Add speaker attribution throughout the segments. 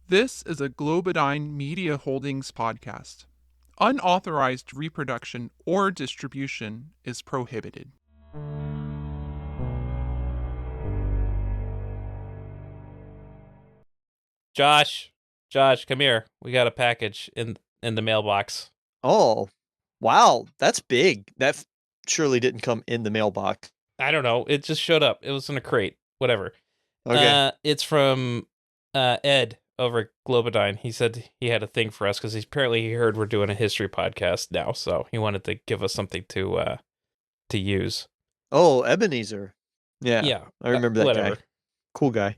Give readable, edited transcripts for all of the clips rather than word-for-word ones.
Speaker 1: This is a Globodyne Media Holdings podcast. Unauthorized reproduction or distribution is prohibited.
Speaker 2: Josh, come here. We got a package in the mailbox.
Speaker 3: Oh, wow, that's big. That surely didn't come in the mailbox.
Speaker 2: I don't know. It just showed up. It was in a crate. Whatever.
Speaker 3: Okay.
Speaker 2: It's from Ed over at Globodyne. He said he had a thing for us because he heard we're doing a history podcast now, so he wanted to give us something to use.
Speaker 3: Oh, Ebenezer. Yeah. I remember that
Speaker 2: whatever.
Speaker 3: guy. Cool guy.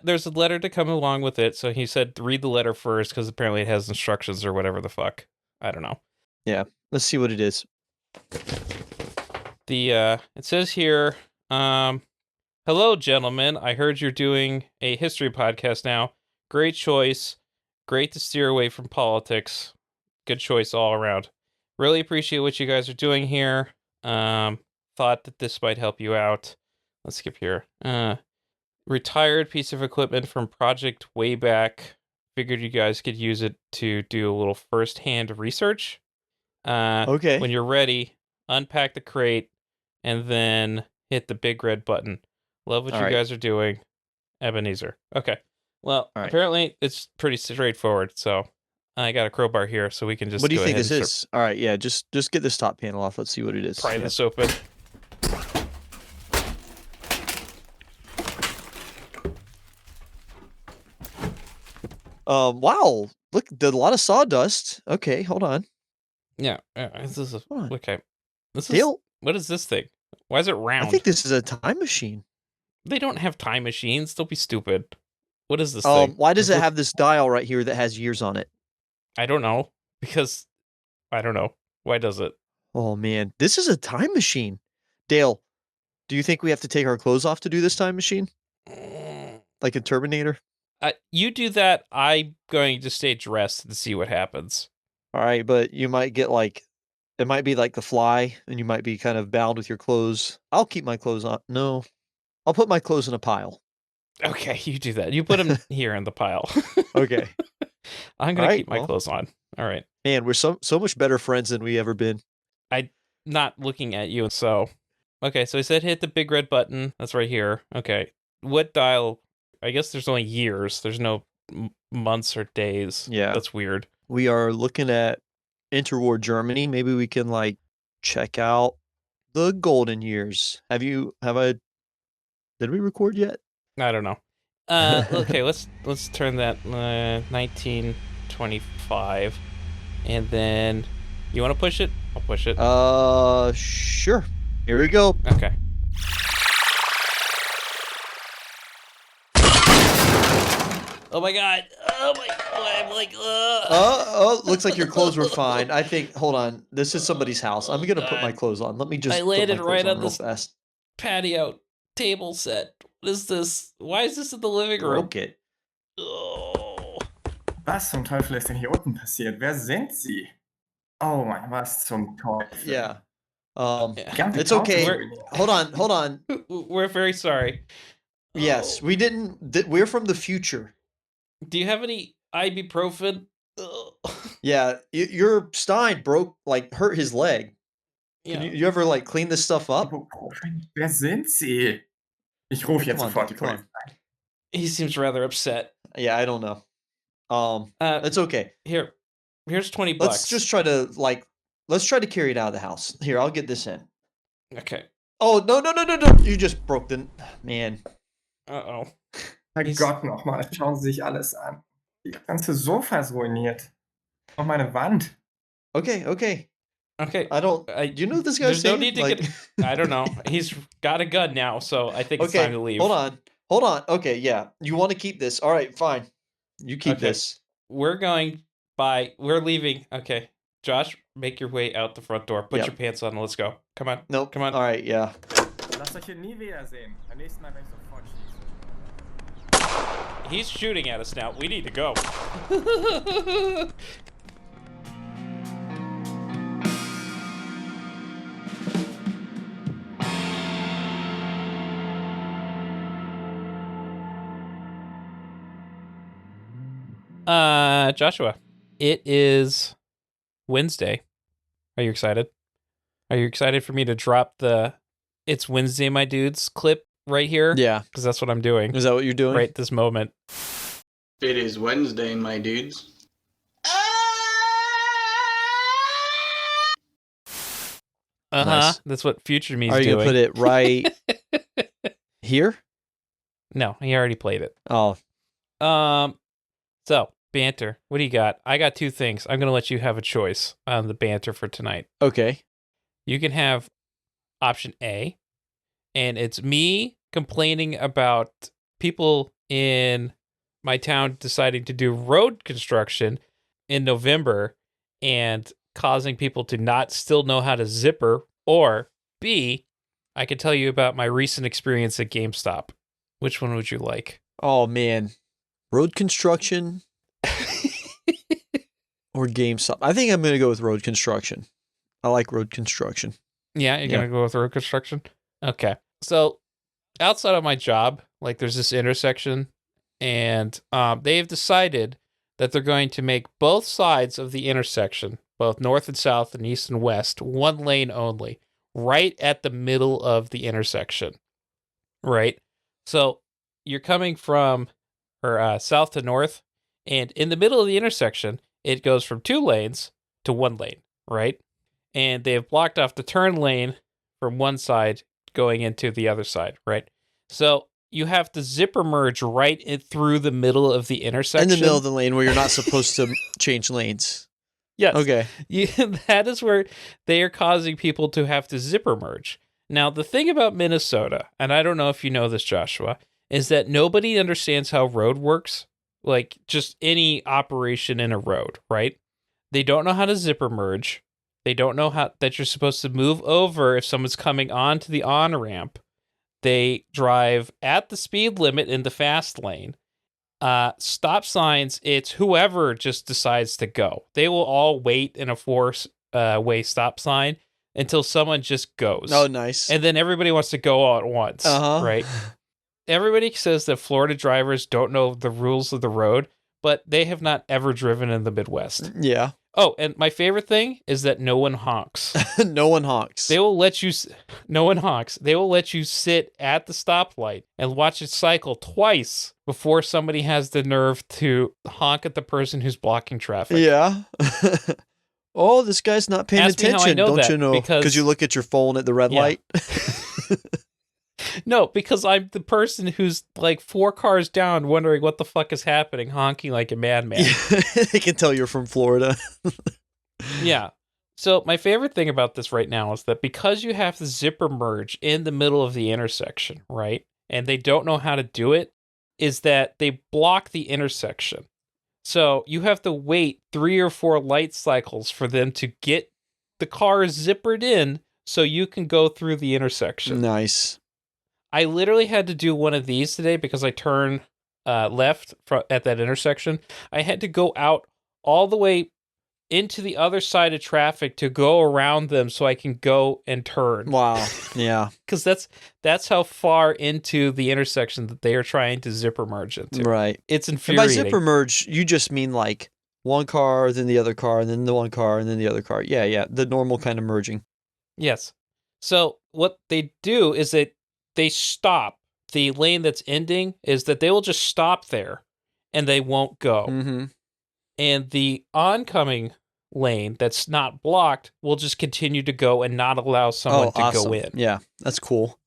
Speaker 2: There's a letter to come along with it, so he said read the letter first because apparently it has instructions or whatever the fuck. I don't know.
Speaker 3: Yeah, let's see what it is.
Speaker 2: It says here, hello, gentlemen. I heard you're doing a history podcast now. Great choice. Great to steer away from politics. Good choice all around. Really appreciate what you guys are doing here. Thought that this might help you out. Let's skip here. Retired piece of equipment from project way back. Figured you guys could use it to do a little first-hand research.
Speaker 3: Okay.
Speaker 2: When you're ready, unpack the crate and then hit the big red button. Love what you guys are doing. Ebenezer. Okay. Well, apparently it's pretty straightforward, so I got a crowbar here so we can just
Speaker 3: What do you think this is? All right, yeah, just get this top panel off. Let's see what it is.
Speaker 2: Pry this open.
Speaker 3: Wow. Look, there's a lot of sawdust. Okay, hold on.
Speaker 2: Yeah, this is okay. What is this thing? Why is it round?
Speaker 3: I think this is a time machine.
Speaker 2: They don't have time machines. Don't be stupid. What is this thing?
Speaker 3: Why does it have this dial right here that has years on it?
Speaker 2: I don't know. Because I don't know. Why does it?
Speaker 3: Oh man, this is a time machine. Dale, do you think we have to take our clothes off to do this time machine? Like a Terminator?
Speaker 2: You do that. I'm going to stay dressed and see what happens.
Speaker 3: All right, but you might get it might be like The Fly, and you might be kind of bound with your clothes. I'll keep my clothes on. No, I'll put my clothes in a pile.
Speaker 2: Okay, you do that. You put them here in the pile.
Speaker 3: Okay.
Speaker 2: I'm going to keep my clothes on. All right.
Speaker 3: Man, we're so much better friends than we ever been.
Speaker 2: I'm not looking at you, so... Okay, so I said hit the big red button. That's right here. Okay. What dial? I guess there's only years. There's no months or days.
Speaker 3: Yeah.
Speaker 2: That's weird.
Speaker 3: We are looking at interwar Germany. Maybe we can check out the golden years. Did we record yet?
Speaker 2: I don't know. Okay, let's turn that 1925, and then you want to push it? I'll push it.
Speaker 3: Sure. Here we go.
Speaker 2: Okay. Oh my god! Oh my god! I'm like,
Speaker 3: looks like your clothes were fine. I think. Hold on. This is somebody's house. I'm gonna put my clothes on. Let me just.
Speaker 2: I landed right on
Speaker 3: this fast.
Speaker 2: Patio table set. What is this? Why is this in the living room?
Speaker 3: Broke it.
Speaker 2: Oh.
Speaker 4: Was zum Teufel ist denn hier unten passiert? Wer sind Sie? Oh Mann, was zum Teufel?
Speaker 3: Yeah. It's okay. Hold on.
Speaker 2: We're very sorry.
Speaker 3: Yes, we didn't. We're from the future.
Speaker 2: Do you have any ibuprofen?
Speaker 3: Yeah, your Stein hurt his leg.
Speaker 2: Yeah.
Speaker 3: You ever clean this stuff up?
Speaker 4: Wer sind Sie? Ich rufe jetzt sofort die Polizei.
Speaker 2: He seems rather upset.
Speaker 3: Yeah, I don't know. It's okay.
Speaker 2: Here's $20.
Speaker 3: Let's just try to carry it out of the house. Here, I'll get this in.
Speaker 2: Okay.
Speaker 3: Oh, no. You just broke the... Man.
Speaker 2: Uh-oh.
Speaker 4: Herrgott nochmal, schauen Sie sich alles an. Das ganze Sofa ist ruiniert. Und meine Wand.
Speaker 3: Okay.
Speaker 2: I
Speaker 3: don't... Do you know what this guy's
Speaker 2: saying?
Speaker 3: There's
Speaker 2: no need to get... I don't know. He's got a gun now, so I think it's time to leave.
Speaker 3: Hold on. Okay, yeah. You want to keep this. All right, fine. You keep this.
Speaker 2: We're leaving. Okay. Josh, make your way out the front door. Put your pants on and let's go. Come on.
Speaker 3: Nope.
Speaker 2: Come on.
Speaker 3: All right, yeah.
Speaker 4: Lasst euch hier nie wiedersehen. Beim nächsten Mal werde ich sofort schießen.
Speaker 2: He's shooting at us now. We need to go. Joshua, it is Wednesday. Are you excited? Are you excited for me to drop the "It's Wednesday, my dudes" clip right here?
Speaker 3: Yeah.
Speaker 2: Because that's what I'm doing
Speaker 3: Is that what you're doing?
Speaker 2: right this moment.
Speaker 5: It is Wednesday, my dudes.
Speaker 3: Nice.
Speaker 2: That's what Future Me's
Speaker 3: Are you
Speaker 2: doing.
Speaker 3: going to put it right here?
Speaker 2: No, he already played it.
Speaker 3: Oh,
Speaker 2: So, banter. What do you got? I got two things. I'm going to let you have a choice on the banter for tonight.
Speaker 3: okay.
Speaker 2: You can have option A, and it's me complaining about people in my town deciding to do road construction in November and causing people to not still know how to zipper. Or B, I could tell you about my recent experience at GameStop. Which one would you like?
Speaker 3: Oh, man. Road construction or GameStop? I think I'm going to go with road construction. I like road construction.
Speaker 2: Yeah, you're going to go with road construction? Okay. So outside of my job, like there's this intersection, and they've decided that they're going to make both sides of the intersection, both north and south and east and west, one lane only, right at the middle of the intersection. Right? So you're coming from south to north, and in the middle of the intersection, it goes from 2 lanes to 1 lane, right? And they have blocked off the turn lane from one side going into the other side, right? So you have to zipper merge right through the middle of the intersection.
Speaker 3: In the middle of the lane where you're not supposed to change lanes.
Speaker 2: Yes.
Speaker 3: Okay.
Speaker 2: That is where they are causing people to have to zipper merge. Now, the thing about Minnesota, and I don't know if you know this, Joshua, is that nobody understands how road works, like just any operation in a road, right? They don't know how to zipper merge. They don't know how that you're supposed to move over if someone's coming onto the on-ramp. They drive at the speed limit in the fast lane. Stop signs, it's whoever just decides to go. They will all wait in a four-way stop sign until someone just goes.
Speaker 3: Oh, nice.
Speaker 2: And then everybody wants to go all at once, right? Everybody says that Florida drivers don't know the rules of the road, but they have not ever driven in the Midwest.
Speaker 3: Yeah.
Speaker 2: Oh, and my favorite thing is that no one honks.
Speaker 3: No one honks.
Speaker 2: No one honks. They will let you sit at the stoplight and watch it cycle twice before somebody has the nerve to honk at the person who's blocking traffic.
Speaker 3: Yeah. Oh, this guy's not paying
Speaker 2: Ask me how I
Speaker 3: attention.
Speaker 2: know
Speaker 3: Don't
Speaker 2: that,
Speaker 3: you know? Because you look at your phone at the red
Speaker 2: Yeah.
Speaker 3: light.
Speaker 2: No, because I'm the person who's like 4 cars down wondering what the fuck is happening, honking like a madman.
Speaker 3: They can tell you're from Florida.
Speaker 2: Yeah. So my favorite thing about this right now is that because you have to zipper merge in the middle of the intersection, right? And they don't know how to do it, is that they block the intersection. So you have to wait 3 or 4 light cycles for them to get the cars zippered in so you can go through the intersection.
Speaker 3: Nice.
Speaker 2: I literally had to do one of these today because I turned left at that intersection. I had to go out all the way into the other side of traffic to go around them so I can go and turn.
Speaker 3: Wow. Yeah.
Speaker 2: Because that's how far into the intersection that they are trying to zipper merge into.
Speaker 3: Right.
Speaker 2: It's
Speaker 3: And
Speaker 2: infuriating.
Speaker 3: by zipper merge, you just mean like one car, then the other car, and then the one car, and then the other car. Yeah, yeah. The normal kind of merging.
Speaker 2: Yes. So what they do is that they stop. The lane that's ending is that they will just stop there and they won't go.
Speaker 3: Mm-hmm.
Speaker 2: And the oncoming lane that's not blocked will just continue to go and not allow someone to go in.
Speaker 3: Yeah, that's cool.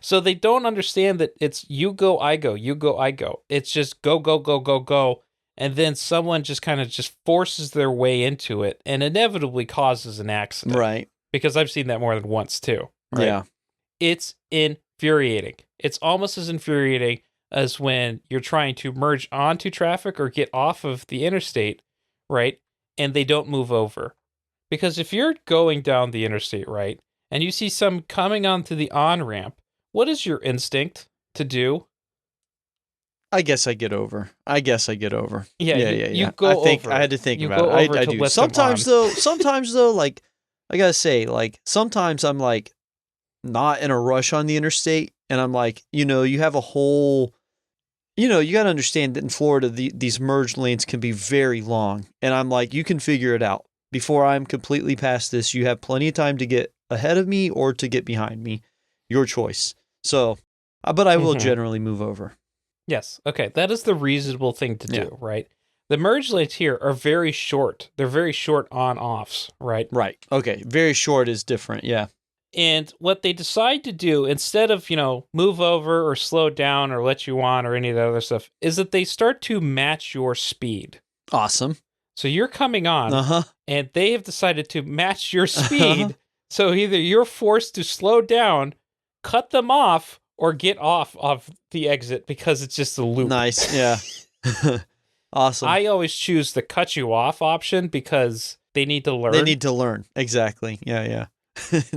Speaker 2: So they don't understand that it's you go, I go, you go, I go. It's just go, go, go, go, go. And then someone just kind of just forces their way into it and inevitably causes an accident.
Speaker 3: Right.
Speaker 2: Because I've seen that more than once too. Right?
Speaker 3: Yeah.
Speaker 2: It's infuriating. It's almost as infuriating as when you're trying to merge onto traffic or get off of the interstate, right? And they don't move over. Because if you're going down the interstate, right, and you see some coming onto the on-ramp, what is your instinct to do?
Speaker 3: I guess I get over.
Speaker 2: Yeah,
Speaker 3: Yeah.
Speaker 2: you go over.
Speaker 3: I had to think
Speaker 2: You
Speaker 3: about
Speaker 2: go
Speaker 3: it.
Speaker 2: over
Speaker 3: I
Speaker 2: to
Speaker 3: do.
Speaker 2: let them
Speaker 3: Sometimes
Speaker 2: on.
Speaker 3: though, like, I gotta say, like, sometimes I'm like not in a rush on the interstate, and I'm like, you have a whole you got to understand that in Florida, these merge lanes can be very long. And I'm like, you can figure it out. Before I'm completely past this, you have plenty of time to get ahead of me or to get behind me. Your choice. So, but I will generally move over.
Speaker 2: Yes. Okay. That is the reasonable thing to do, right? The merge lanes here are very short. They're very short on-offs, right?
Speaker 3: Right. Okay. Very short is different. Yeah.
Speaker 2: And what they decide to do, instead of, move over or slow down or let you on or any of that other stuff, is that they start to match your speed.
Speaker 3: Awesome.
Speaker 2: So you're coming on, and they have decided to match your speed. So either you're forced to slow down, cut them off, or get off of the exit because it's just a loop.
Speaker 3: Nice. Yeah. Awesome.
Speaker 2: I always choose the cut you off option because they need to learn.
Speaker 3: They need to learn. Exactly. Yeah, yeah.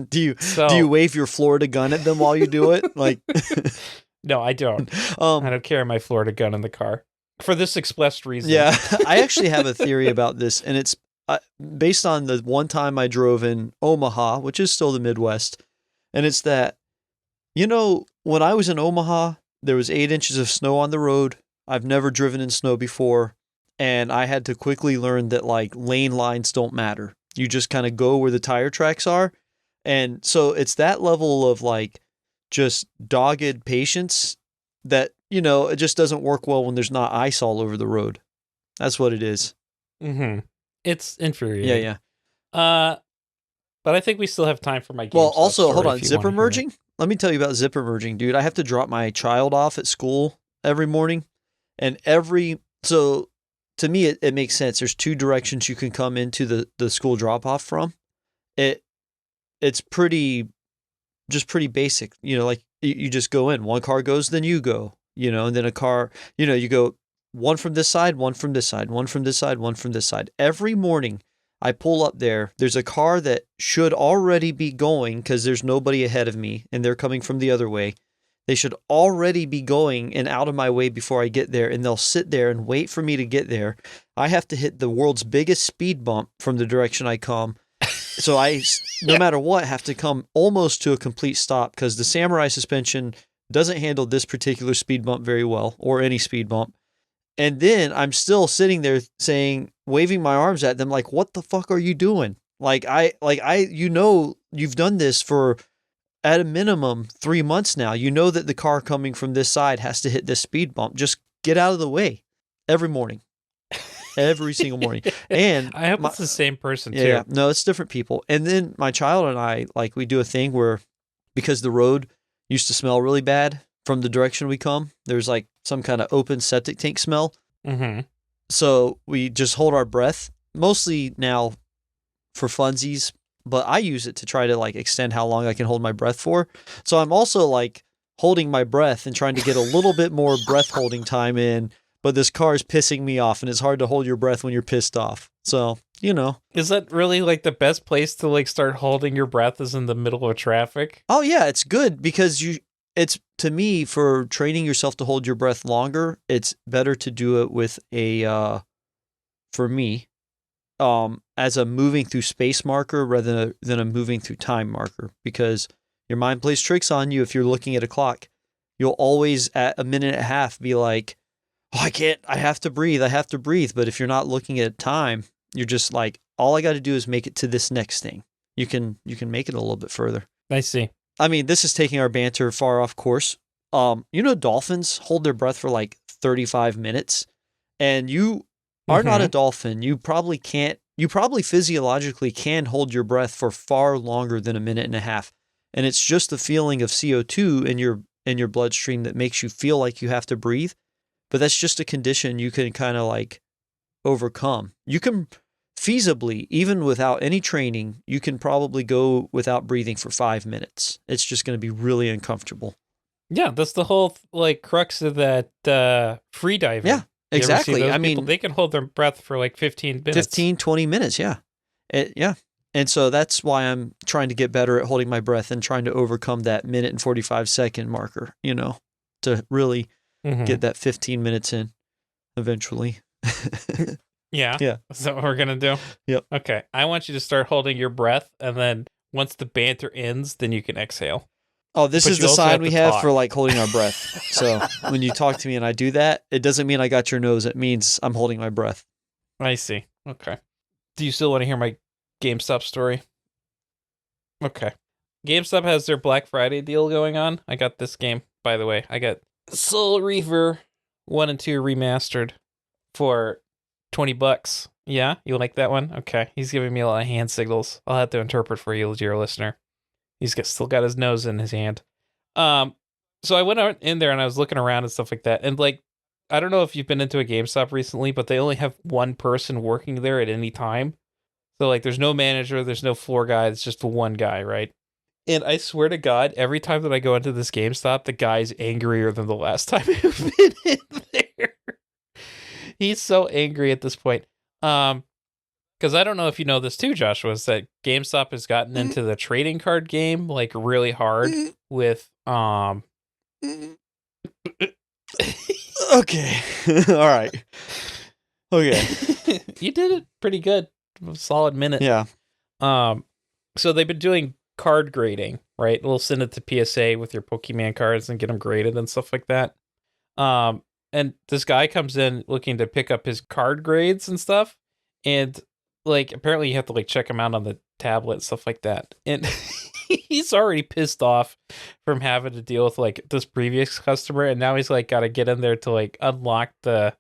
Speaker 3: Do you wave your Florida gun at them while you do it? Like,
Speaker 2: no, I don't. I don't carry my Florida gun in the car for this expressed reason.
Speaker 3: Yeah, I actually have a theory about this, and it's based on the one time I drove in Omaha, which is still the Midwest, and it's that, when I was in Omaha, there was 8 inches of snow on the road. I've never driven in snow before, and I had to quickly learn that lane lines don't matter. You just kind of go where the tire tracks are. And so it's that level of just dogged patience that, it just doesn't work well when there's not ice all over the road. That's what it is.
Speaker 2: Mm-hmm. It's infuriating.
Speaker 3: Yeah,
Speaker 2: yeah. But I think we still have time for my game.
Speaker 3: Well, also, hold on. Zipper merging? Let me tell you about zipper merging, dude. I have to drop my child off at school every morning. And so to me, it makes sense. There's 2 directions you can come into the school drop-off from. It's pretty basic, you just go in. One car goes, then you go, and then a car, you go one from this side, one from this side, one from this side, one from this side. Every morning I pull up there. There's a car that should already be going because there's nobody ahead of me and they're coming from the other way. They should already be going and out of my way before I get there, and they'll sit there and wait for me to get there. I have to hit the world's biggest speed bump from the direction I come. So no matter what, have to come almost to a complete stop because the Samurai suspension doesn't handle this particular speed bump very well, or any speed bump. And then I'm still sitting there waving my arms at them like, what the fuck are you doing? You've done this for at a minimum 3 months now. You know that the car coming from this side has to hit this speed bump. Just get out of the way every morning. Every single morning. And
Speaker 2: I hope it's the same person too.
Speaker 3: Yeah, no, it's different people. And then my child and I, we do a thing where, because the road used to smell really bad from the direction we come, there's some kind of open septic tank smell.
Speaker 2: Mm-hmm.
Speaker 3: So we just hold our breath, mostly now for funsies, but I use it to try to extend how long I can hold my breath for. So I'm also holding my breath and trying to get a little bit more breath holding time in. But this car is pissing me off, and it's hard to hold your breath when you're pissed off. So,
Speaker 2: Is that really the best place to start holding your breath is in the middle of traffic?
Speaker 3: Oh yeah, it's good because it's to me, for training yourself to hold your breath longer, it's better to do it with for me, as a moving through space marker rather than a moving through time marker, because your mind plays tricks on you. If you're looking at a clock, you'll always at a minute and a half be like, oh, I have to breathe. But if you're not looking at time, you're just all I got to do is make it to this next thing. You can make it a little bit further.
Speaker 2: I see.
Speaker 3: I mean, this is taking our banter far off course. Dolphins hold their breath for 35 minutes, and you are not a dolphin. You probably physiologically can hold your breath for far longer than a minute and a half. And it's just the feeling of CO2 in your bloodstream that makes you feel like you have to breathe. But that's just a condition you can kind of overcome. You can feasibly, even without any training, you can probably go without breathing for 5 minutes. It's just going to be really uncomfortable.
Speaker 2: Yeah, that's the whole crux of that free diving.
Speaker 3: Yeah, exactly. I mean,
Speaker 2: they can hold their breath for 15 minutes.
Speaker 3: 15, 20 minutes, yeah. Yeah. And so that's why I'm trying to get better at holding my breath and trying to overcome that minute and 45-second marker, to really get that 15 minutes in eventually.
Speaker 2: Yeah.
Speaker 3: Yeah.
Speaker 2: Is that what we're going to do?
Speaker 3: Yep.
Speaker 2: Okay. I want you to start holding your breath, and then once the banter ends, then you can exhale.
Speaker 3: Oh, this
Speaker 2: But
Speaker 3: is
Speaker 2: you
Speaker 3: the
Speaker 2: also
Speaker 3: sign
Speaker 2: have
Speaker 3: we
Speaker 2: to
Speaker 3: have
Speaker 2: talk.
Speaker 3: for like holding our breath. So when you talk to me and I do that, it doesn't mean I got your nose. It means I'm holding my breath.
Speaker 2: I see. Okay. Do you still want to hear my GameStop story? Okay. GameStop has their Black Friday deal going on. I got this game, by the way. I got Soul Reaver 1 and 2 remastered for $20. Yeah? You like that one? Okay. He's giving me a lot of hand signals. I'll have to interpret for you, dear listener. Still got his nose in his hand. So I went out in there and I was looking around and stuff like that. And like, I don't know if you've been into a GameStop recently, but they only have one person working there at any time. So like, there's no manager, there's no floor guy. It's just the one guy, right? And I swear to God, every time that I go into this GameStop, the guy's angrier than the last time I've been in there. He's so angry at this point. Because I don't know if you know this too, Joshua, is that GameStop has gotten into the trading card game like really hard with
Speaker 3: Okay. All right. Okay.
Speaker 2: You did it pretty good. A solid minute.
Speaker 3: Yeah.
Speaker 2: So they've been doing card grading, right? We'll send it to PSA with your Pokemon cards and get them graded and stuff like that. And this guy comes in looking to pick up his card grades and stuff. And like, apparently you have to like check him out on the tablet and stuff like that. And he's already pissed off from having to deal with like this previous customer. And now he's like got to get in there to like unlock the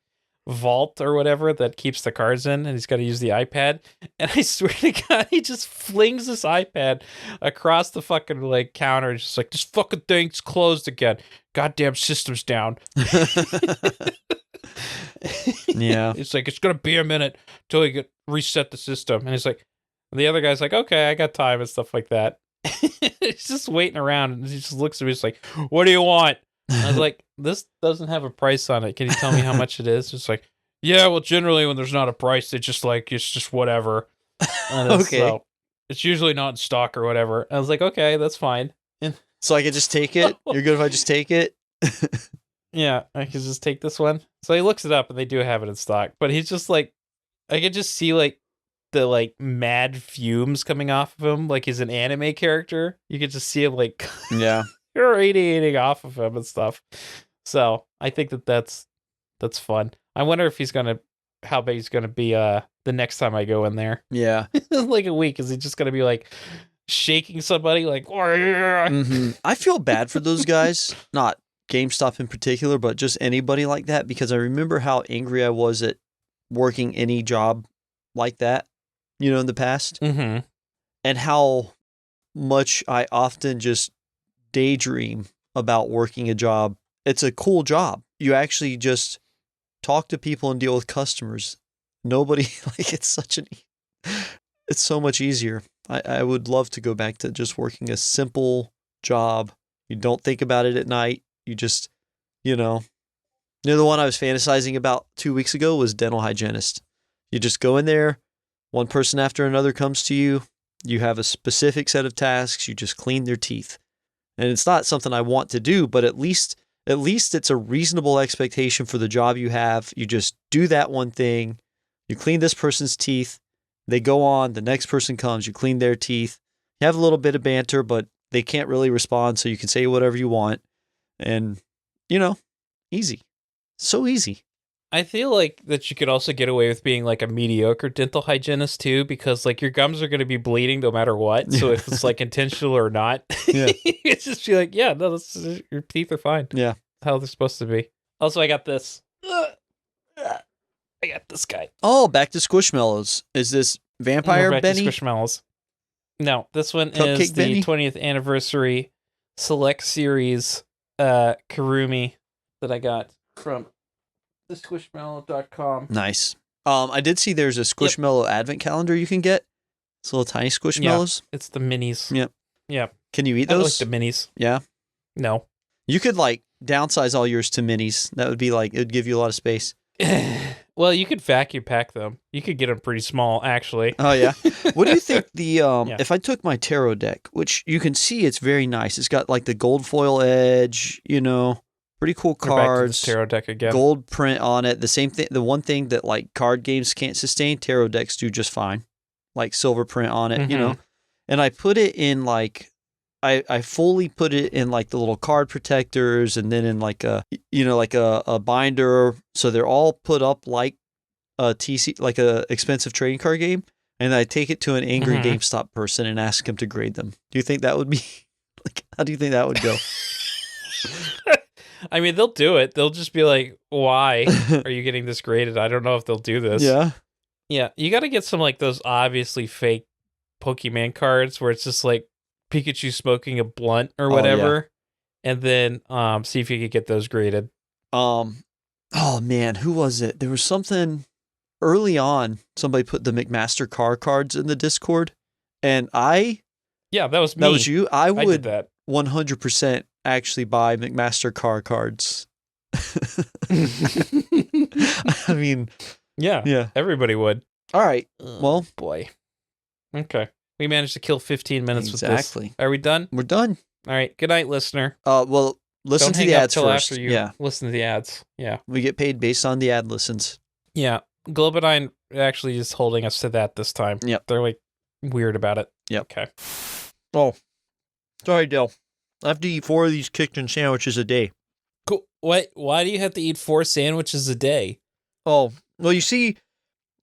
Speaker 2: vault or whatever that keeps the cards in, and he's got to use the iPad. And I swear to God, he just flings this iPad across the fucking like counter and just like, this fucking thing's closed again. Goddamn system's down.
Speaker 3: Yeah.
Speaker 2: It's like, it's gonna be a minute till we get reset the system. And he's like, and the other guy's like, okay, I got time and stuff like that. He's just waiting around and he just looks at me, he's like, what do you want? I was like, this doesn't have a price on it. Can you tell me how much it is? It's like, yeah, well, generally when there's not a price, they just like, it's just whatever.
Speaker 3: Okay.
Speaker 2: So it's usually not in stock or whatever. I was like, okay, that's fine. And
Speaker 3: So I could just take it? You're good if I just take it?
Speaker 2: yeah, I could just take this one. So he looks it up and they do have it in stock, but he's just like, I could just see like the like mad fumes coming off of him. Like he's an anime character. You could just see him like
Speaker 3: Yeah.
Speaker 2: radiating off of him and stuff. So I think that's fun. I wonder if how big he's gonna be the next time I go in there.
Speaker 3: Yeah.
Speaker 2: Like a week. Is he just gonna be like shaking somebody like
Speaker 3: I feel bad for those guys, not GameStop in particular, but just anybody like that, because I remember how angry I was at working any job like that, in the past,
Speaker 2: Mm-hmm.
Speaker 3: and how much I often just daydream about working a job. It's a cool job. You actually just talk to people and deal with customers. Nobody like it's so much easier. I would love to go back to just working a simple job. You don't think about it at night. You just, the one I was fantasizing about 2 weeks ago was dental hygienist. You just go in there, one person after another comes to you. You have a specific set of tasks. You just clean their teeth. And it's not something I want to do, but at least it's a reasonable expectation for the job you have. You just do that one thing. You clean this person's teeth. They go on. The next person comes. You clean their teeth. You have a little bit of banter, but they can't really respond, so you can say whatever you want. And, easy. So easy.
Speaker 2: I feel like that you could also get away with being like a mediocre dental hygienist too, because like your gums are going to be bleeding no matter what. So if it's like intentional or not,
Speaker 3: Yeah.
Speaker 2: it's just be like, yeah, no, your teeth are fine.
Speaker 3: Yeah.
Speaker 2: How they're supposed to be. Also, I got this. I got this guy.
Speaker 3: Oh, back to Squishmallows. Is this Vampire
Speaker 2: Back to
Speaker 3: Benny?
Speaker 2: Squishmallows. No, this one
Speaker 3: Cupcake
Speaker 2: is the
Speaker 3: Benny?
Speaker 2: 20th anniversary select series Karumi that I got from the squishmallow.com.
Speaker 3: Nice. I did see there's a Squishmallow advent calendar you can get. It's little tiny Squishmallows.
Speaker 2: It's the minis.
Speaker 3: Yep.
Speaker 2: Yeah.
Speaker 3: Can you eat
Speaker 2: I don't
Speaker 3: those?
Speaker 2: like the minis.
Speaker 3: Yeah.
Speaker 2: No.
Speaker 3: You could like downsize all yours to minis. That would be like, it would give you a lot of space.
Speaker 2: Well, you could vacuum pack them. You could get them pretty small, actually.
Speaker 3: Oh, yeah. What do you think the,
Speaker 2: Yeah.
Speaker 3: if I took my tarot deck, which you can see it's very nice. It's got like the gold foil edge, pretty cool
Speaker 2: We're back to
Speaker 3: cards.
Speaker 2: this tarot deck again.
Speaker 3: Gold print on it. The same thing. The one thing that like card games can't sustain, tarot decks do just fine. Like silver print on it,
Speaker 2: Mhm.
Speaker 3: And I put it in I fully put it in like the little card protectors and then in like a binder. So they're all put up like a TC, like a expensive trading card game. And I take it to an angry GameStop person and ask him to grade them. Do you think that would be like, how do you think that would go?
Speaker 2: I mean, they'll do it. They'll just be like, why are you getting this graded? I don't know if they'll do this.
Speaker 3: Yeah.
Speaker 2: Yeah. You got to get some like those obviously fake Pokemon cards where it's just like Pikachu smoking a blunt or whatever. And then see if you could get those graded.
Speaker 3: Oh man, who was it? There was something early on. Somebody put the McMaster car cards in the Discord. And
Speaker 2: yeah, that was me.
Speaker 3: That was you? I would
Speaker 2: did that.
Speaker 3: 100% actually buy McMaster car cards. I mean,
Speaker 2: yeah, everybody would.
Speaker 3: All right. Well,
Speaker 2: boy. Okay. We managed to kill 15 minutes with this.
Speaker 3: Exactly.
Speaker 2: Are we done?
Speaker 3: We're done.
Speaker 2: All right. Good night, listener.
Speaker 3: Well, listen
Speaker 2: Don't
Speaker 3: to
Speaker 2: hang
Speaker 3: the
Speaker 2: up
Speaker 3: ads
Speaker 2: till
Speaker 3: first.
Speaker 2: after you listen to the ads. Yeah.
Speaker 3: We get paid based on the ad listens.
Speaker 2: Yeah. Globadine actually is holding us to that this time.
Speaker 3: Yep.
Speaker 2: They're like weird about it.
Speaker 3: Yep.
Speaker 2: Okay.
Speaker 3: Oh, sorry, Dale. I have to eat 4 of these kitchen sandwiches a day.
Speaker 2: Cool. Wait, why do you have to eat 4 sandwiches a day?
Speaker 3: Oh, well, you see,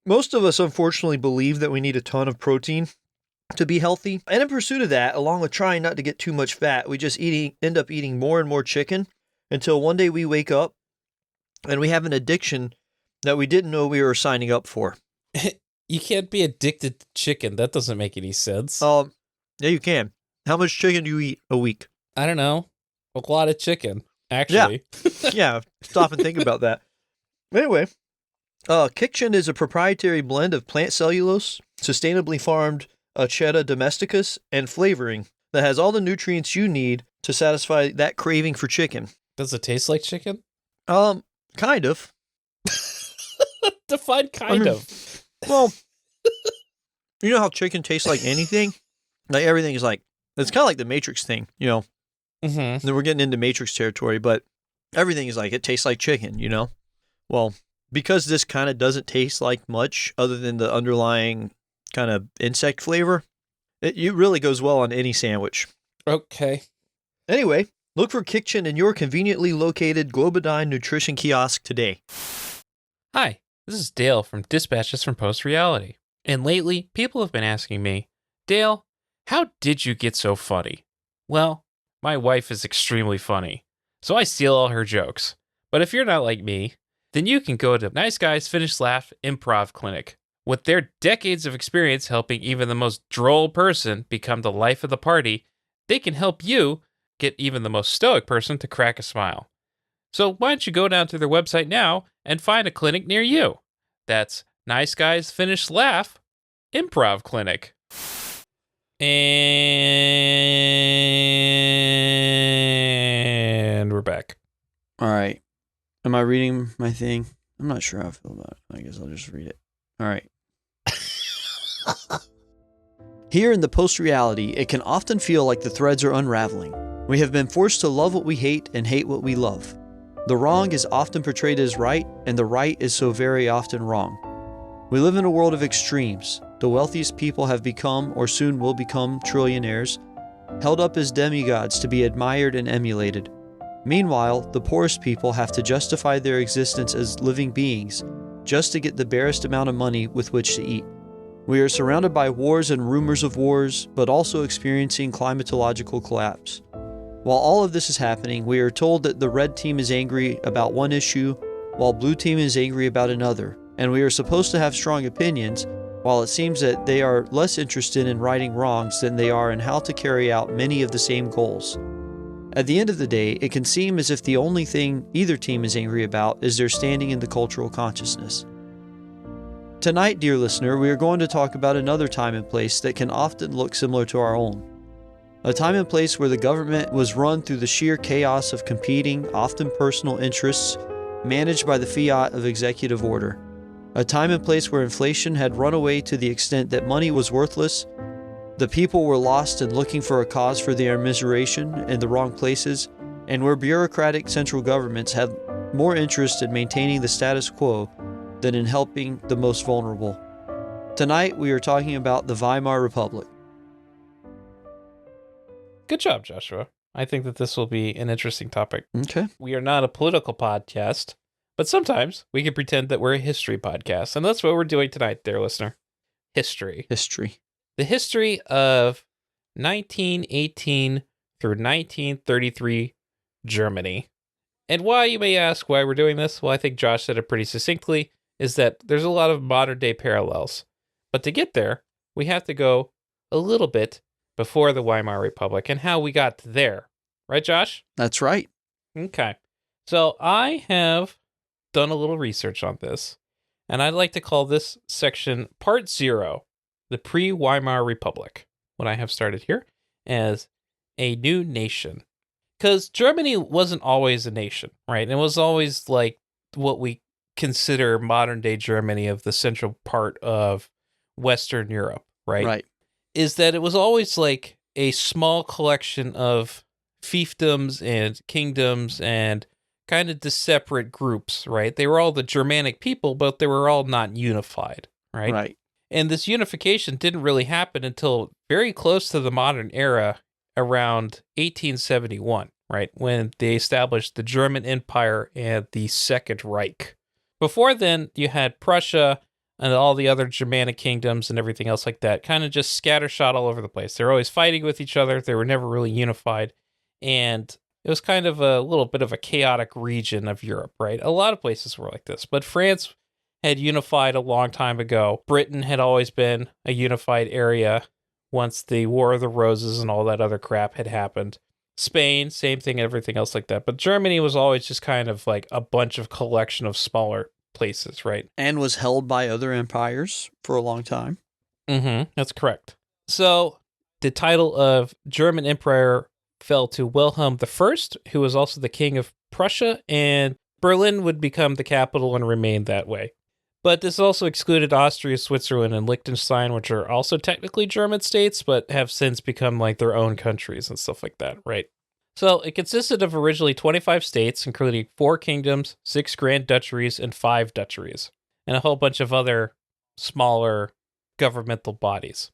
Speaker 3: most of us unfortunately believe that we need a ton of protein to be healthy. And in pursuit of that, along with trying not to get too much fat, we just end up eating more and more chicken until one day we wake up and we have an addiction that we didn't know we were signing up for.
Speaker 2: You can't be addicted to chicken. That doesn't make any sense.
Speaker 3: Yeah, you can. How much chicken do you eat a week?
Speaker 2: I don't know. A lot of chicken, actually.
Speaker 3: Yeah, stop and think about that. Anyway, Kiction is a proprietary blend of plant cellulose, sustainably farmed Acheta domesticus, and flavoring that has all the nutrients you need to satisfy that craving for chicken.
Speaker 2: Does it taste like chicken?
Speaker 3: Kind of.
Speaker 2: Define kind of.
Speaker 3: Well, you know how chicken tastes like anything? Like everything is like, it's kind of like the Matrix thing, you know?
Speaker 2: Mm-hmm.
Speaker 3: Then we're getting into Matrix territory, but everything is like, it tastes like chicken, you know? Well, because this kind of doesn't taste like much other than the underlying kind of insect flavor, it really goes well on any sandwich.
Speaker 2: Okay.
Speaker 3: Anyway, look for Kiction in your conveniently located Globadine nutrition kiosk today.
Speaker 2: Hi, this is Dale from Dispatches from Post Reality. And lately, people have been asking me, Dale, how did you get so funny? Well, my wife is extremely funny, so I steal all her jokes. But if you're not like me, then you can go to Nice Guys Finish Laugh Improv Clinic. With their decades of experience helping even the most droll person become the life of the party, they can help you get even the most stoic person to crack a smile. So why don't you go down to their website now and find a clinic near you? That's Nice Guys Finish Laugh Improv Clinic. And we're back.
Speaker 3: All right. Am I reading my thing? I'm not sure how I feel about it. I guess I'll just read it. All right. Here in the post-reality, it can often feel like the threads are unraveling. We have been forced to love what we hate and hate what we love. The wrong is often portrayed as right, and the right is so very often wrong. We live in a world of extremes. The wealthiest people have become, or soon will become, trillionaires, held up as demigods to be admired and emulated. Meanwhile, the poorest people have to justify their existence as living beings just to get the barest amount of money with which to eat. We are surrounded by wars and rumors of wars, but also experiencing climatological collapse. While all of this is happening, we are told that the red team is angry about one issue, while blue team is angry about another, and we are supposed to have strong opinions, while it seems that they are less interested in righting wrongs than they are in how to carry out many of the same goals. At the end of the day, it can seem as if the only thing either team is angry about is their standing in the cultural consciousness. Tonight, dear listener, we are going to talk about another time and place that can often look similar to our own. A time and place where the government was run through the sheer chaos of competing, often personal interests, managed by the fiat of executive order. A time and place where inflation had run away to the extent that money was worthless, the people were lost in looking for a cause for their immiseration in the wrong places, and where bureaucratic central governments had more interest in maintaining the status quo than in helping the most vulnerable. Tonight, we are talking about the Weimar Republic.
Speaker 2: Good job, Joshua. I think that this will be an interesting topic.
Speaker 3: Okay.
Speaker 2: We are not a political podcast, but sometimes we can pretend that we're a history podcast. And that's what we're doing tonight, dear listener. History. The history of 1918 through 1933 Germany. And why, you may ask, why we're doing this? Well, I think Josh said it pretty succinctly, is that there's a lot of modern day parallels. But to get there, we have to go a little bit before the Weimar Republic and how we got there. Right, Josh?
Speaker 3: That's right.
Speaker 2: Okay. So I have done a little research on this, and I'd like to call this section Part 0, the pre-Weimar Republic, what I have started here as a new nation. Because Germany wasn't always a nation, right? It was always like what we consider modern-day Germany of the central part of Western Europe, right?
Speaker 3: Right.
Speaker 2: Is that it was always like a small collection of fiefdoms and kingdoms and kind of separate groups, right? They were all the Germanic people, but they were all not unified, right?
Speaker 3: Right.
Speaker 2: And this unification didn't really happen until very close to the modern era, around 1871, right? When they established the German Empire and the Second Reich. Before then, you had Prussia and all the other Germanic kingdoms and everything else like that, kind of just scattershot all over the place. They were always fighting with each other. They were never really unified. And it was kind of a little bit of a chaotic region of Europe, right? A lot of places were like this. But France had unified a long time ago. Britain had always been a unified area once the War of the Roses and all that other crap had happened. Spain, same thing, everything else like that. But Germany was always just kind of like a bunch of collection of smaller places, right?
Speaker 3: And was held by other empires for a long time.
Speaker 2: That's correct. So the title of German Emperor fell to Wilhelm I, who was also the king of Prussia, and Berlin would become the capital and remain that way. But this also excluded Austria, Switzerland, and Liechtenstein, which are also technically German states, but have since become like their own countries and stuff like that, right? So it consisted of originally 25 states, including 4 kingdoms, 6 grand duchies, and 5 duchies, and a whole bunch of other smaller governmental bodies.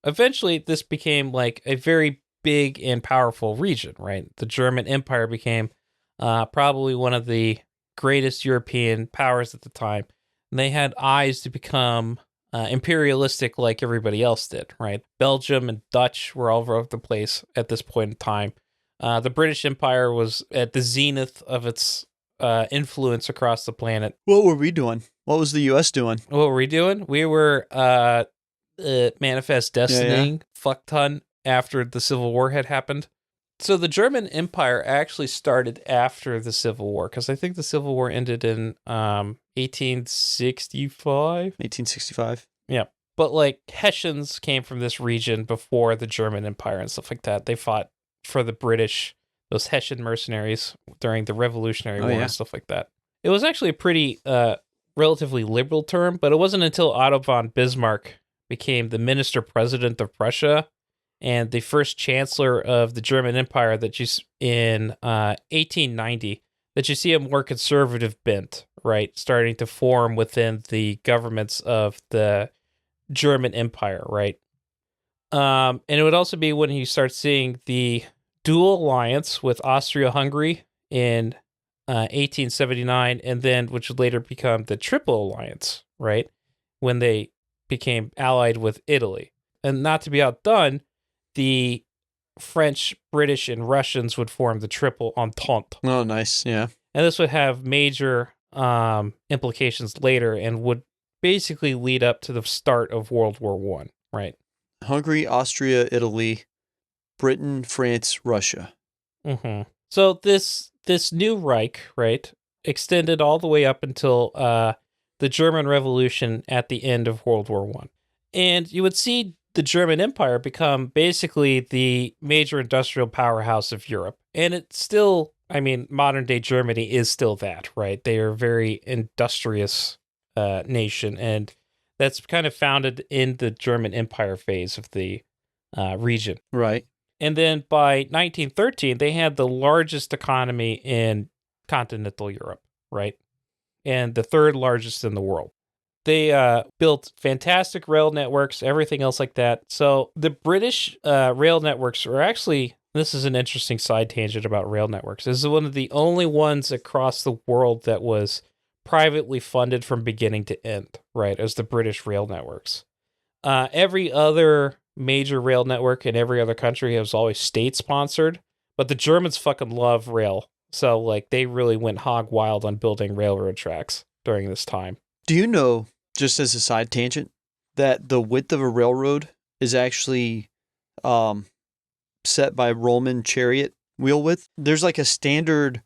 Speaker 2: Eventually, this became like a very big and powerful region, right? The German Empire became probably one of the greatest European powers at the time. And they had eyes to become imperialistic like everybody else did, right? Belgium and Dutch were all over the place at this point in time. The British Empire was at the zenith of its influence across the planet.
Speaker 3: What were we doing? What was the U.S. doing?
Speaker 2: What were we doing? We were manifest destiny, fuck ton, after the Civil War had happened. So the German Empire actually started after the Civil War, because I think the Civil War ended in 1865.
Speaker 3: 1865.
Speaker 2: Yeah. But like Hessians came from this region before the German Empire and stuff like that. They fought for the British, those Hessian mercenaries during the Revolutionary War and stuff like that. It was actually a pretty relatively liberal term, but it wasn't until Otto von Bismarck became the minister-president of Prussia and the first chancellor of the German Empire that you in 1890 that you see a more conservative bent, right, starting to form within the governments of the German Empire, right? And it would also be when you start seeing the dual alliance with Austria-Hungary in 1879, and then which would later become the Triple Alliance, right, when they became allied with Italy. And not to be outdone, the French, British, and Russians would form the Triple Entente.
Speaker 3: Oh, nice. Yeah.
Speaker 2: And this would have major implications later and would basically lead up to the start of World War I, right?
Speaker 3: Hungary, Austria, Italy, Britain, France, Russia.
Speaker 2: So this new Reich, right, extended all the way up until the German Revolution at the end of World War I. And you would see the German Empire become basically the major industrial powerhouse of Europe. And it's still, I mean, modern day Germany is still that, right? They are a very industrious nation, and that's kind of founded in the German Empire phase of the region.
Speaker 3: Right.
Speaker 2: And then by 1913, they had the largest economy in continental Europe, right? And the third largest in the world. They built fantastic rail networks, everything else like that. So the British rail networks were actually This is an interesting side tangent about rail networks. This is one of the only ones across the world that was privately funded from beginning to end, right, as the British rail networks. Every other major rail network in every other country has always state-sponsored, but the Germans fucking love rail. So, like, they really went hog wild on building railroad tracks during this time.
Speaker 3: Do you know, just as a side tangent, that the width of a railroad is actually set by Roman chariot wheel width? There's like a standard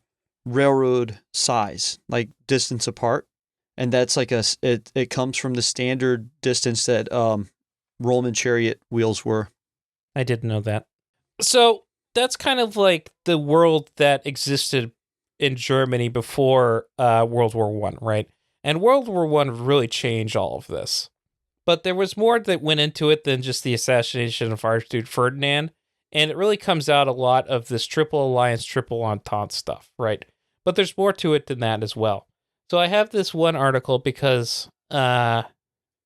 Speaker 3: railroad size, like distance apart, and that's like it comes from the standard distance that Roman chariot wheels were.
Speaker 2: I didn't know that. So that's kind of like the world that existed in Germany before World War One, right? And World War One really changed all of this. But there was more that went into it than just the assassination of Archduke Ferdinand. And it really comes out a lot of this Triple Alliance, Triple Entente stuff, right? But there's more to it than that as well. So I have this one article because I'm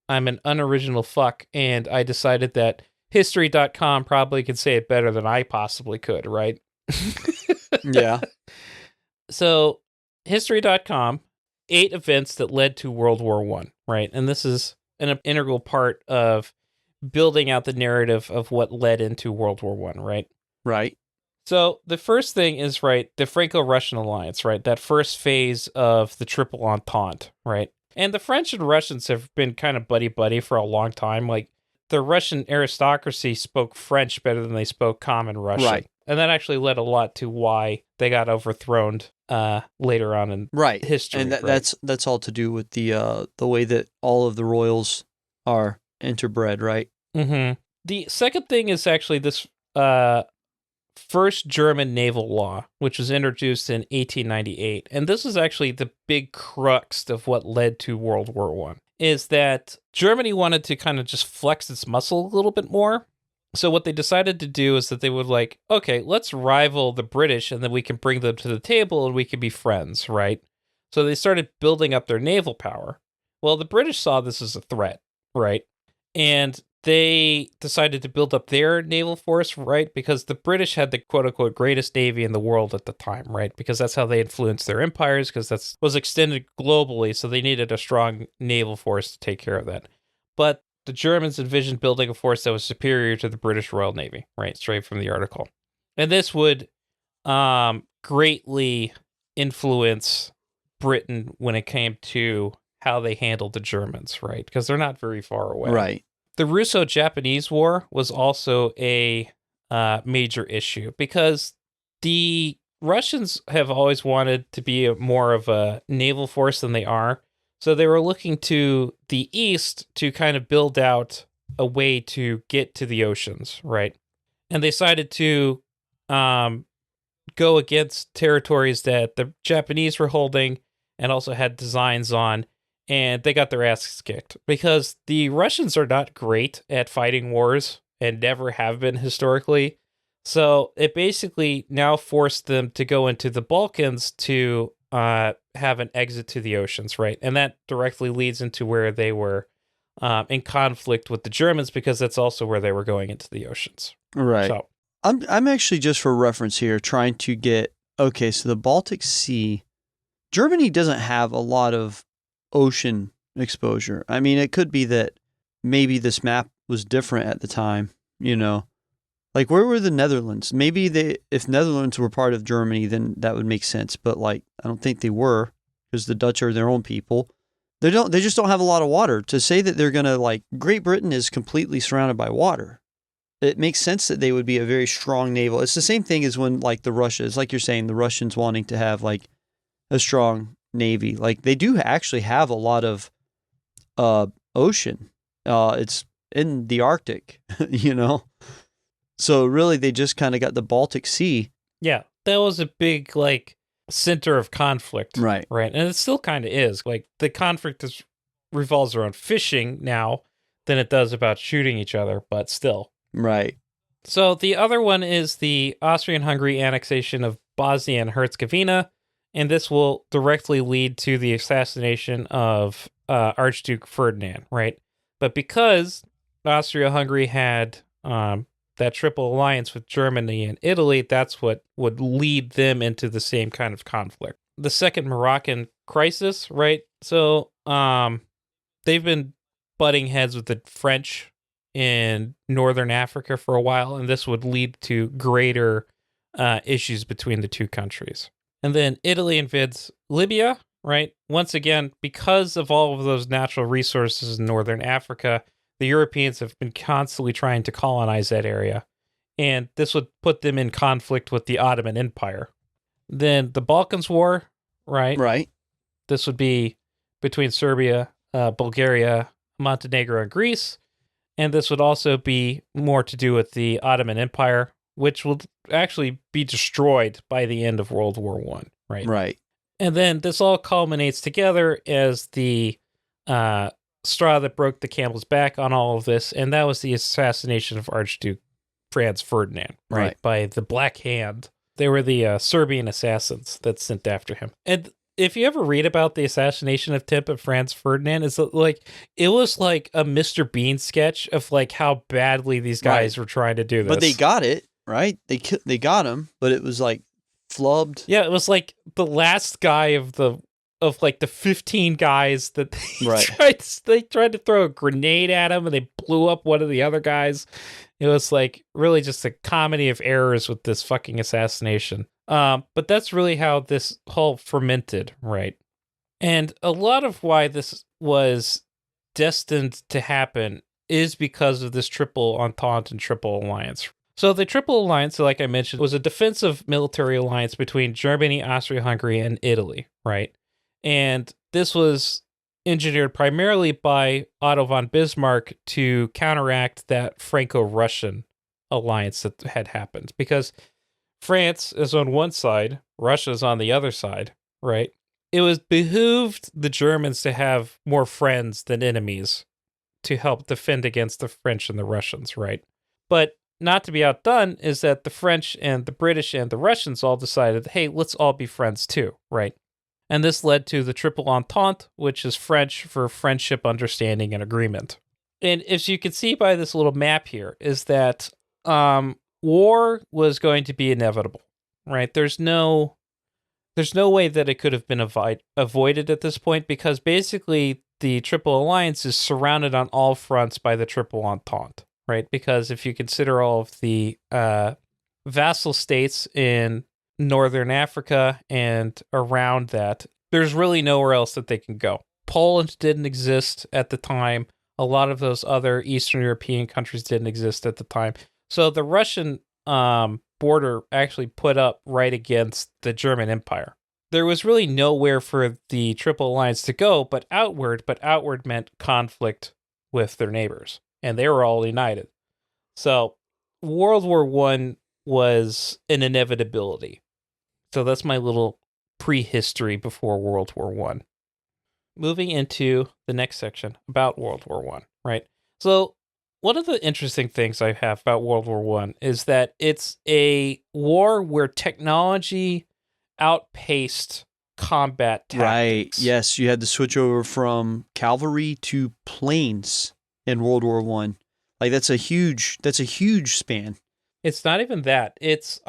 Speaker 2: an unoriginal fuck, and I decided that History.com probably could say it better than I possibly could, right?
Speaker 3: Yeah.
Speaker 2: So History.com, 8 events that led to World War One, right? And this is an integral part of building out the narrative of what led into World War One, right?
Speaker 3: Right.
Speaker 2: So the first thing is, right, the Franco-Russian alliance, right? That first phase of the Triple Entente, right? And the French and Russians have been kind of buddy-buddy for a long time. Like, the Russian aristocracy spoke French better than they spoke common Russian.
Speaker 3: Right.
Speaker 2: And that actually led a lot to why they got overthrown later on in history.
Speaker 3: And
Speaker 2: right?
Speaker 3: that's all to do with the way that all of the royals are interbred, right?
Speaker 2: Mm-hmm. The second thing is actually this first German naval law, which was introduced in 1898. And this is actually the big crux of what led to World War One, is that Germany wanted to kind of just flex its muscle a little bit more. So what they decided to do is that they would like, okay, let's rival the British and then we can bring them to the table and we can be friends, right? So they started building up their naval power. Well, the British saw this as a threat, right? And they decided to build up their naval force, right? Because the British had the quote-unquote greatest navy in the world at the time, right? Because that's how they influenced their empires, because that was extended globally, so they needed a strong naval force to take care of that. But the Germans envisioned building a force that was superior to the British Royal Navy, right? Straight from the article. And this would greatly influence Britain when it came to how they handled the Germans, right? Because they're not very far away.
Speaker 3: Right.
Speaker 2: The Russo-Japanese War was also a major issue because the Russians have always wanted to be more of a naval force than they are. So they were looking to the east to kind of build out a way to get to the oceans, right? And they decided to go against territories that the Japanese were holding and also had designs on. And they got their asses kicked because the Russians are not great at fighting wars and never have been historically. So it basically now forced them to go into the Balkans to have an exit to the oceans, right? And that directly leads into where they were in conflict with the Germans because that's also where they were going into the oceans.
Speaker 3: Right.
Speaker 2: So
Speaker 3: I'm actually, just for reference here, trying to get, okay, so the Baltic Sea, Germany doesn't have a lot of ocean exposure. I mean, it could be that maybe this map was different at the time, you know. Like, where were the Netherlands? Maybe if Netherlands were part of Germany, then that would make sense. But like, I don't think they were, because the Dutch are their own people. They just don't have a lot of water. To say that they're gonna, like, Great Britain is completely surrounded by water. It makes sense that they would be a very strong naval. It's the same thing as when, like, the Russians, like you're saying, the Russians wanting to have like a strong navy. Like, they do actually have a lot of ocean. It's in the Arctic, you know. So really, they just kind of got the Baltic Sea.
Speaker 2: yeah, that was a big like center of conflict,
Speaker 3: Right.
Speaker 2: Right, and it still kind of is. Like the conflict revolves around fishing now than it does about shooting each other, but still.
Speaker 3: Right.
Speaker 2: So the other one is the Austrian-Hungary annexation of Bosnia and Herzegovina, and this will directly lead to the assassination of Archduke Ferdinand, right? But because Austria-Hungary had that triple alliance with Germany and Italy, that's what would lead them into the same kind of conflict. The second Moroccan crisis, right? So they've been butting heads with the French in northern Africa for a while, and this would lead to greater issues between the two countries. And then Italy invades Libya, right? Once again, because of all of those natural resources in northern Africa, the Europeans have been constantly trying to colonize that area, and this would put them in conflict with the Ottoman Empire. Then the Balkans War, right?
Speaker 3: Right.
Speaker 2: This would be between Serbia, Bulgaria, Montenegro, and Greece. And this would also be more to do with the Ottoman Empire, which will actually be destroyed by the end of World War I, right?
Speaker 3: Right.
Speaker 2: And then this all culminates together as the straw that broke the camel's back on all of this, and that was the assassination of Archduke Franz Ferdinand, right? By the Black Hand. They were the Serbian assassins that sent after him. And if you ever read about the assassination of Franz Ferdinand, it's like it was like a Mr. Bean sketch of like how badly these guys were trying to do this.
Speaker 3: But they got it, right? They got him, but it was like flubbed.
Speaker 2: Yeah, it was like the last guy of like the 15 guys that they tried to throw a grenade at him, and they blew up one of the other guys. It was like really just a comedy of errors with this fucking assassination. But that's really how this whole fermented, right? And a lot of why this was destined to happen is because of this triple entente and triple alliance. So the triple alliance, like I mentioned, was a defensive military alliance between Germany, Austria-Hungary, and Italy, right? And this was engineered primarily by Otto von Bismarck to counteract that Franco-Russian alliance that had happened. Because France is on one side, Russia is on the other side, right? It was behooved the Germans to have more friends than enemies to help defend against the French and the Russians, right? But not to be outdone is that the French and the British and the Russians all decided, hey, let's all be friends too, right? And this led to the Triple Entente, which is French for friendship, understanding, and agreement. And as you can see by this little map here, is that war was going to be inevitable, right? There's no way that it could have been avoided at this point, because basically the Triple Alliance is surrounded on all fronts by the Triple Entente, right? Because if you consider all of the vassal states in Northern Africa and around that, there's really nowhere else that they can go. Poland didn't exist at the time. A lot of those other Eastern European countries didn't exist at the time. So the Russian border actually put up right against the German Empire. There was really nowhere for the Triple Alliance to go but outward meant conflict with their neighbors, and they were all united. So World War I was an inevitability. So that's my little prehistory before World War I. Moving into the next section about World War I, right? So one of the interesting things I have about World War I is that it's a war where technology outpaced combat tactics.
Speaker 3: Right. Yes, you had to switch over from cavalry to planes in World War I. Like that's a huge span.
Speaker 2: It's not even that. It's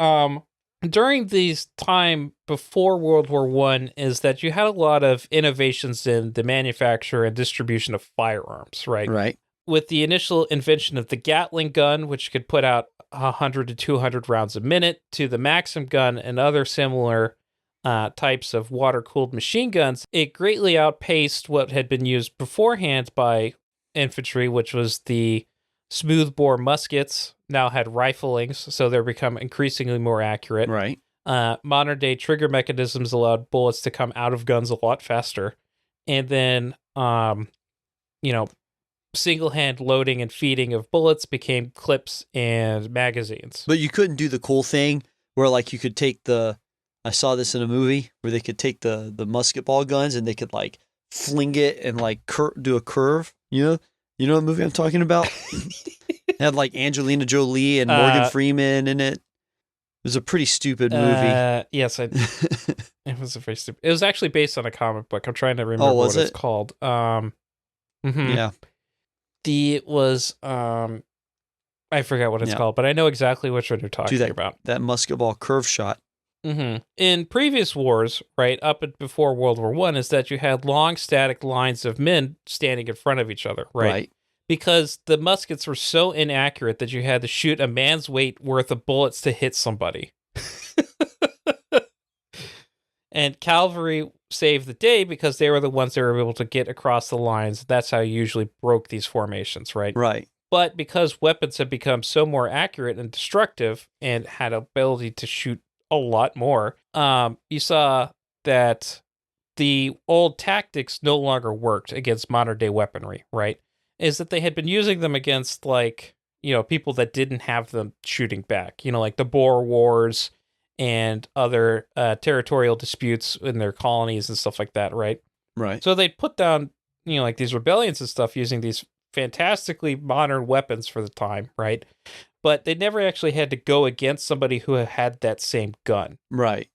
Speaker 2: during these time before World War I is that you had a lot of innovations in the manufacture and distribution of firearms, right?
Speaker 3: Right.
Speaker 2: With the initial invention of the Gatling gun, which could put out 100 to 200 rounds a minute, to the Maxim gun and other similar types of water-cooled machine guns, it greatly outpaced what had been used beforehand by infantry, which was the smoothbore muskets. Now had riflings, so they're become increasingly more accurate.
Speaker 3: Right.
Speaker 2: Modern-day trigger mechanisms allowed bullets to come out of guns a lot faster. And then, single-hand loading and feeding of bullets became clips and magazines.
Speaker 3: But you couldn't do the cool thing where, like, you could take I saw this in a movie where they could take the musket ball guns and they could, like, fling it and, like, do a curve. You know what movie I'm talking about? It had, like, Angelina Jolie and Morgan Freeman in it. It was a pretty stupid movie.
Speaker 2: Yes, it was a very stupid. It was actually based on a comic book. I'm trying to remember what it's called.
Speaker 3: Yeah.
Speaker 2: It was I I forgot what it's called, but I know exactly which one you're talking about.
Speaker 3: That musket ball curve shot.
Speaker 2: Mm-hmm. In previous wars, right, before World War I, is that you had long static lines of men standing in front of each other, right? Because the muskets were so inaccurate that you had to shoot a man's weight worth of bullets to hit somebody. And cavalry saved the day because they were the ones that were able to get across the lines. That's how you usually broke these formations, right?
Speaker 3: Right.
Speaker 2: But because weapons have become so more accurate and destructive and had ability to shoot a lot more, you saw that the old tactics no longer worked against modern day weaponry, right? Is that they had been using them against, like, people that didn't have them shooting back, like the Boer Wars and other territorial disputes in their colonies and stuff like that, right?
Speaker 3: Right.
Speaker 2: So they'd put down, like these rebellions and stuff using these fantastically modern weapons for the time, right? But they never actually had to go against somebody who had that same gun.
Speaker 3: Right.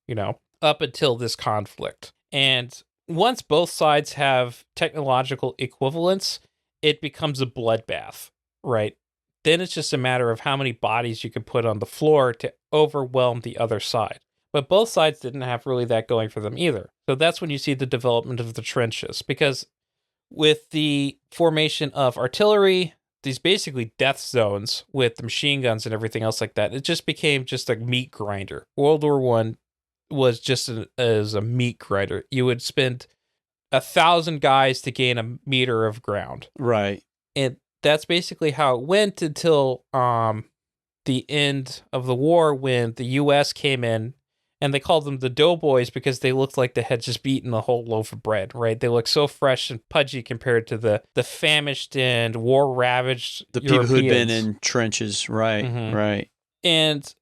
Speaker 2: Up until this conflict. And once both sides have technological equivalence, it becomes a bloodbath, right? Then it's just a matter of how many bodies you can put on the floor to overwhelm the other side. But both sides didn't have really that going for them either. So that's when you see the development of the trenches, because with the formation of artillery, these basically death zones with the machine guns and everything else like that, it just became just a meat grinder. World War I was just as a meat grinder. You would spend 1,000 guys to gain a meter of ground.
Speaker 3: Right.
Speaker 2: And that's basically how it went until the end of the war, when the U.S. came in, and they called them the doughboys because they looked like they had just beaten a whole loaf of bread, right? They looked so fresh and pudgy compared to the famished and war-ravaged
Speaker 3: The people who'd been
Speaker 2: Europeans.
Speaker 3: in trenches. Right.
Speaker 2: Mhm.
Speaker 3: Right.
Speaker 2: And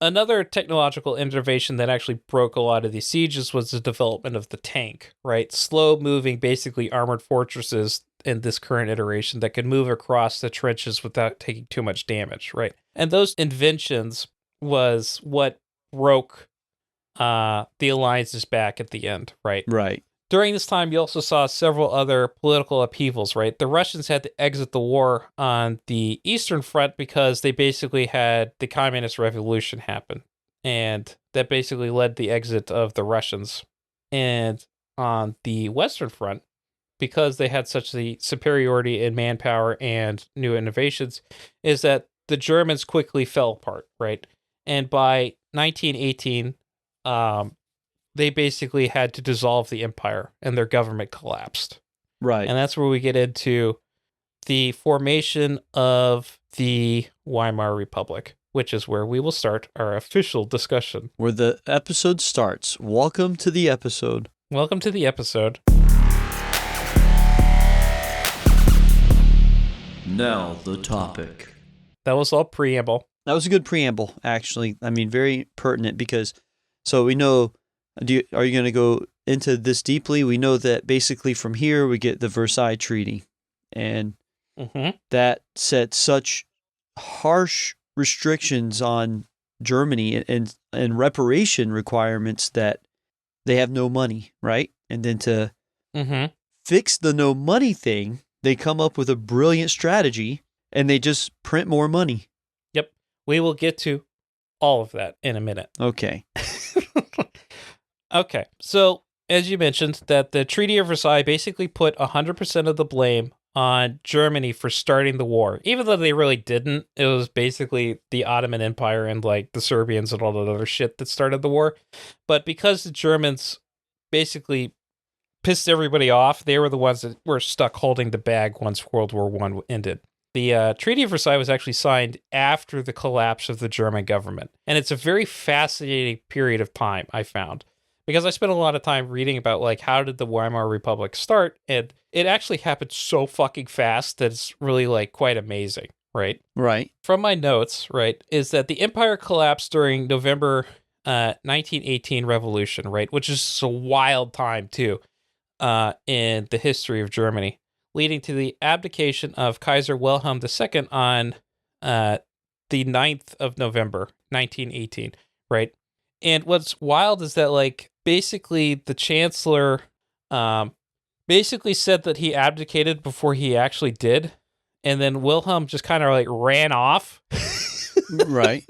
Speaker 2: another technological innovation that actually broke a lot of these sieges was the development of the tank, right? Slow-moving, basically armored fortresses in this current iteration that could move across the trenches without taking too much damage, right? And those inventions was what broke the alliances back at the end, right?
Speaker 3: Right.
Speaker 2: During this time, you also saw several other political upheavals, right? The Russians had to exit the war on the Eastern Front because they basically had the Communist Revolution happen. And that basically led the exit of the Russians. And on the Western Front, because they had such the superiority in manpower and new innovations, is that the Germans quickly fell apart, right? And by 1918, they basically had to dissolve the empire and their government collapsed.
Speaker 3: Right.
Speaker 2: And that's where we get into the formation of the Weimar Republic, which is where we will start our official discussion.
Speaker 3: Where the episode starts. Welcome to the episode.
Speaker 2: Welcome to the episode.
Speaker 3: Now the topic.
Speaker 2: That was all preamble.
Speaker 3: That was a good preamble, actually. I mean, very pertinent because, so we know, are you going to go into this deeply? We know that basically from here we get the Versailles Treaty, and that set such harsh restrictions on Germany and reparation requirements that they have no money, right? And then to fix the no money thing, they come up with a brilliant strategy and they just print more money.
Speaker 2: Yep. We will get to all of that in a minute.
Speaker 3: Okay.
Speaker 2: Okay. So, as you mentioned, that the Treaty of Versailles basically put 100% of the blame on Germany for starting the war. Even though they really didn't, it was basically the Ottoman Empire and like the Serbians and all that other shit that started the war. But because the Germans basically pissed everybody off, they were the ones that were stuck holding the bag once World War I ended. The Treaty of Versailles was actually signed after the collapse of the German government. And it's a very fascinating period of time, I found. Because I spent a lot of time reading about, like, how did the Weimar Republic start? And it actually happened so fucking fast that it's really, like, quite amazing, right?
Speaker 3: Right.
Speaker 2: From my notes, right, is that the empire collapsed during November 1918 revolution, right? Which is a wild time, too, in the history of Germany, leading to the abdication of Kaiser Wilhelm II on the 9th of November, 1918, right? And what's wild is that, like, basically the chancellor basically said that he abdicated before he actually did. and then Wilhelm just kind of like ran off.
Speaker 3: Right.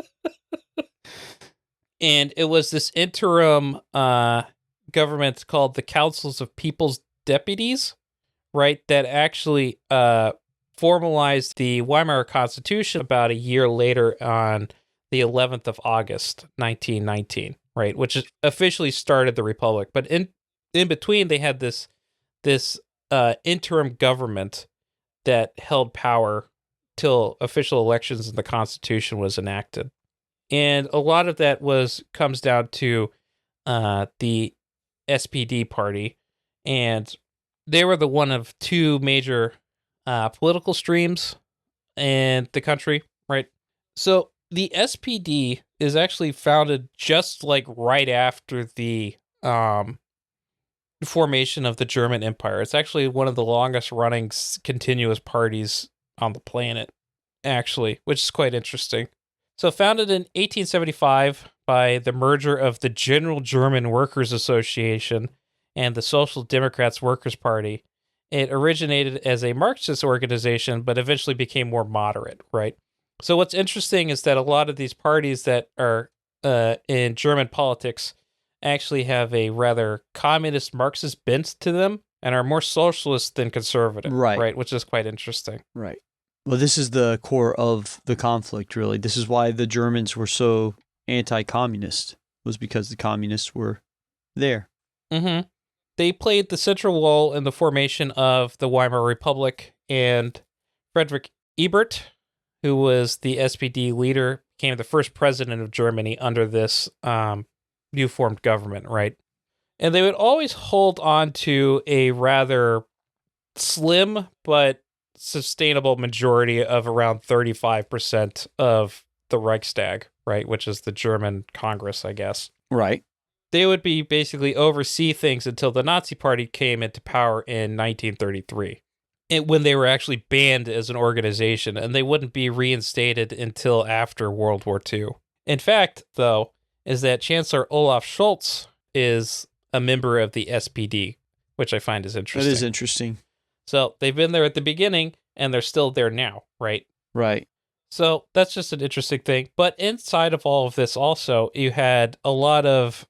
Speaker 2: And it was this interim government called the Councils of People's Deputies, right, that actually formalized the Weimar Constitution about a year later on the 11th of August, 1919, right, which officially started the Republic. But in between, they had this interim government that held power till official elections and the Constitution was enacted. And a lot of that comes down to the SPD party, and they were the one of two major political streams in the country, right? So the SPD is actually founded just like right after the formation of the German Empire. It's actually one of the longest running continuous parties on the planet, actually, which is quite interesting. So founded in 1875 by the merger of the General German Workers Association and the Social Democrats Workers' Party, it originated as a Marxist organization, but eventually became more moderate, right? So what's interesting is that a lot of these parties that are in German politics actually have a rather communist Marxist bent to them and are more socialist than conservative, right? Which is quite interesting.
Speaker 3: Right. Well, this is the core of the conflict, really. This is why the Germans were so anti-communist, was because the communists were there.
Speaker 2: Mm-hmm. They played the central role in the formation of the Weimar Republic, and Friedrich Ebert, who was the SPD leader, became the first president of Germany under this new formed government, right? And they would always hold on to a rather slim but sustainable majority of around 35% of the Reichstag, right? Which is the German Congress, I guess.
Speaker 3: Right.
Speaker 2: They would be basically oversee things until the Nazi Party came into power in 1933, when they were actually banned as an organization, and they wouldn't be reinstated until after World War II. In fact, though, is that Chancellor Olaf Scholz is a member of the SPD, which I find is interesting.
Speaker 3: That is interesting.
Speaker 2: So they've been there at the beginning, and they're still there now, right?
Speaker 3: Right.
Speaker 2: So that's just an interesting thing. But inside of all of this also, you had a lot of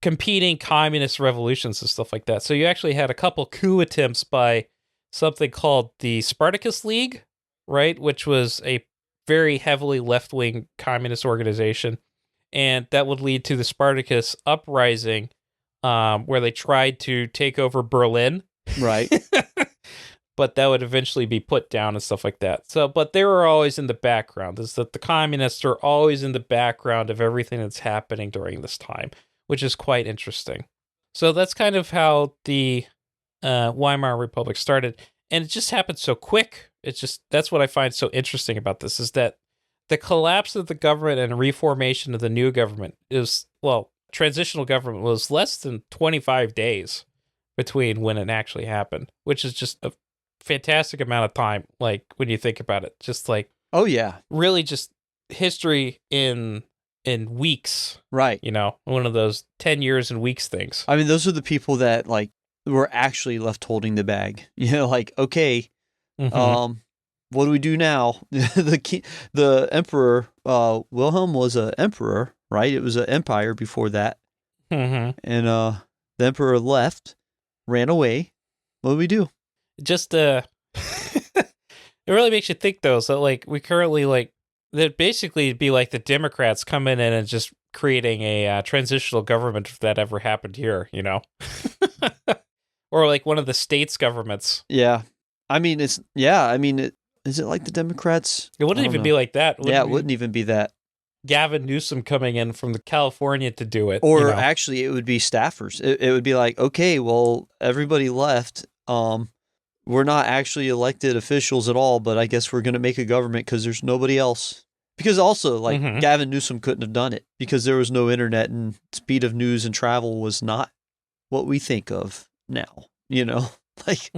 Speaker 2: competing communist revolutions and stuff like that. So you actually had a couple coup attempts by something called the Spartacus League, right? Which was a very heavily left-wing communist organization. And that would lead to the Spartacus uprising, where they tried to take over Berlin.
Speaker 3: Right.
Speaker 2: But that would eventually be put down and stuff like that. So, but they were always in the background. Is that the communists are always in the background of everything that's happening during this time, which is quite interesting. So that's kind of how the Weimar Republic started. And it just happened so quick. That's what I find so interesting about this, is that the collapse of the government and reformation of the new government transitional government was less than 25 days between when it actually happened, which is just a fantastic amount of time, like when you think about it. Just like,
Speaker 3: oh yeah,
Speaker 2: really just history in weeks,
Speaker 3: right?
Speaker 2: You know, one of those 10 years and weeks things.
Speaker 3: I mean, those are the people that like were actually left holding the bag. You know, like, okay, what do we do now? The emperor Wilhelm was an emperor, right? It was an empire before that, and the emperor left, ran away. What do we do?
Speaker 2: Just it really makes you think, though. So like we currently like that basically be like the Democrats coming in and just creating a transitional government, if that ever happened here, you know, or like one of the states' governments.
Speaker 3: Yeah, I mean is it like the Democrats?
Speaker 2: It wouldn't even be like that.
Speaker 3: It wouldn't even be that.
Speaker 2: Gavin Newsom coming in from California to do it,
Speaker 3: or actually, it would be staffers. It would be like, okay, well, everybody left. We're not actually elected officials at all, but I guess we're going to make a government because there's nobody else. Because also, like, Gavin Newsom couldn't have done it because there was no internet, and speed of news and travel was not what we think of now, you know? Like,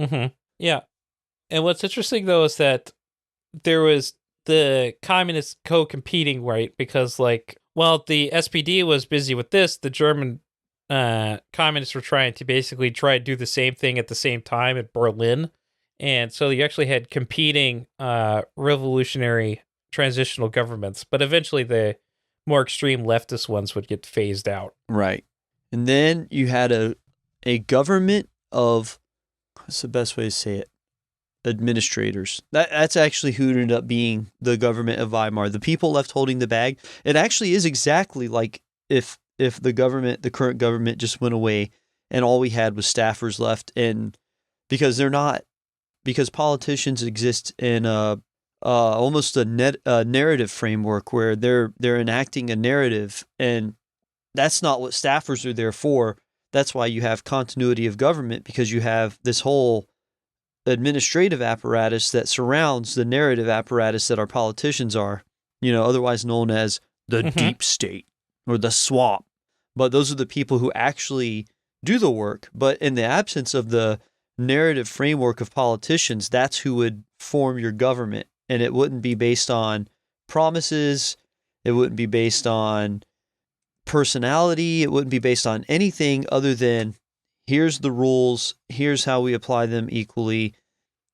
Speaker 2: yeah. And what's interesting, though, is that there was the communists co-competing, right? Because, like, while the SPD was busy with this, the German communists were trying to basically try to do the same thing at the same time at Berlin. And so you actually had competing revolutionary transitional governments, but eventually the more extreme leftist ones would get phased out.
Speaker 3: Right. And then you had a government of, what's the best way to say it? Administrators. That's actually who ended up being the government of Weimar. The people left holding the bag. It actually is exactly like if the current government just went away and all we had was staffers left, and because politicians exist in almost a narrative framework where they're enacting a narrative, and that's not what staffers are there for. That's why you have continuity of government, because you have this whole administrative apparatus that surrounds the narrative apparatus that our politicians are, otherwise known as the deep state or the swamp. But those are the people who actually do the work. But in the absence of the narrative framework of politicians, that's who would form your government. And it wouldn't be based on promises. It wouldn't be based on personality. It wouldn't be based on anything other than here's the rules, here's how we apply them equally.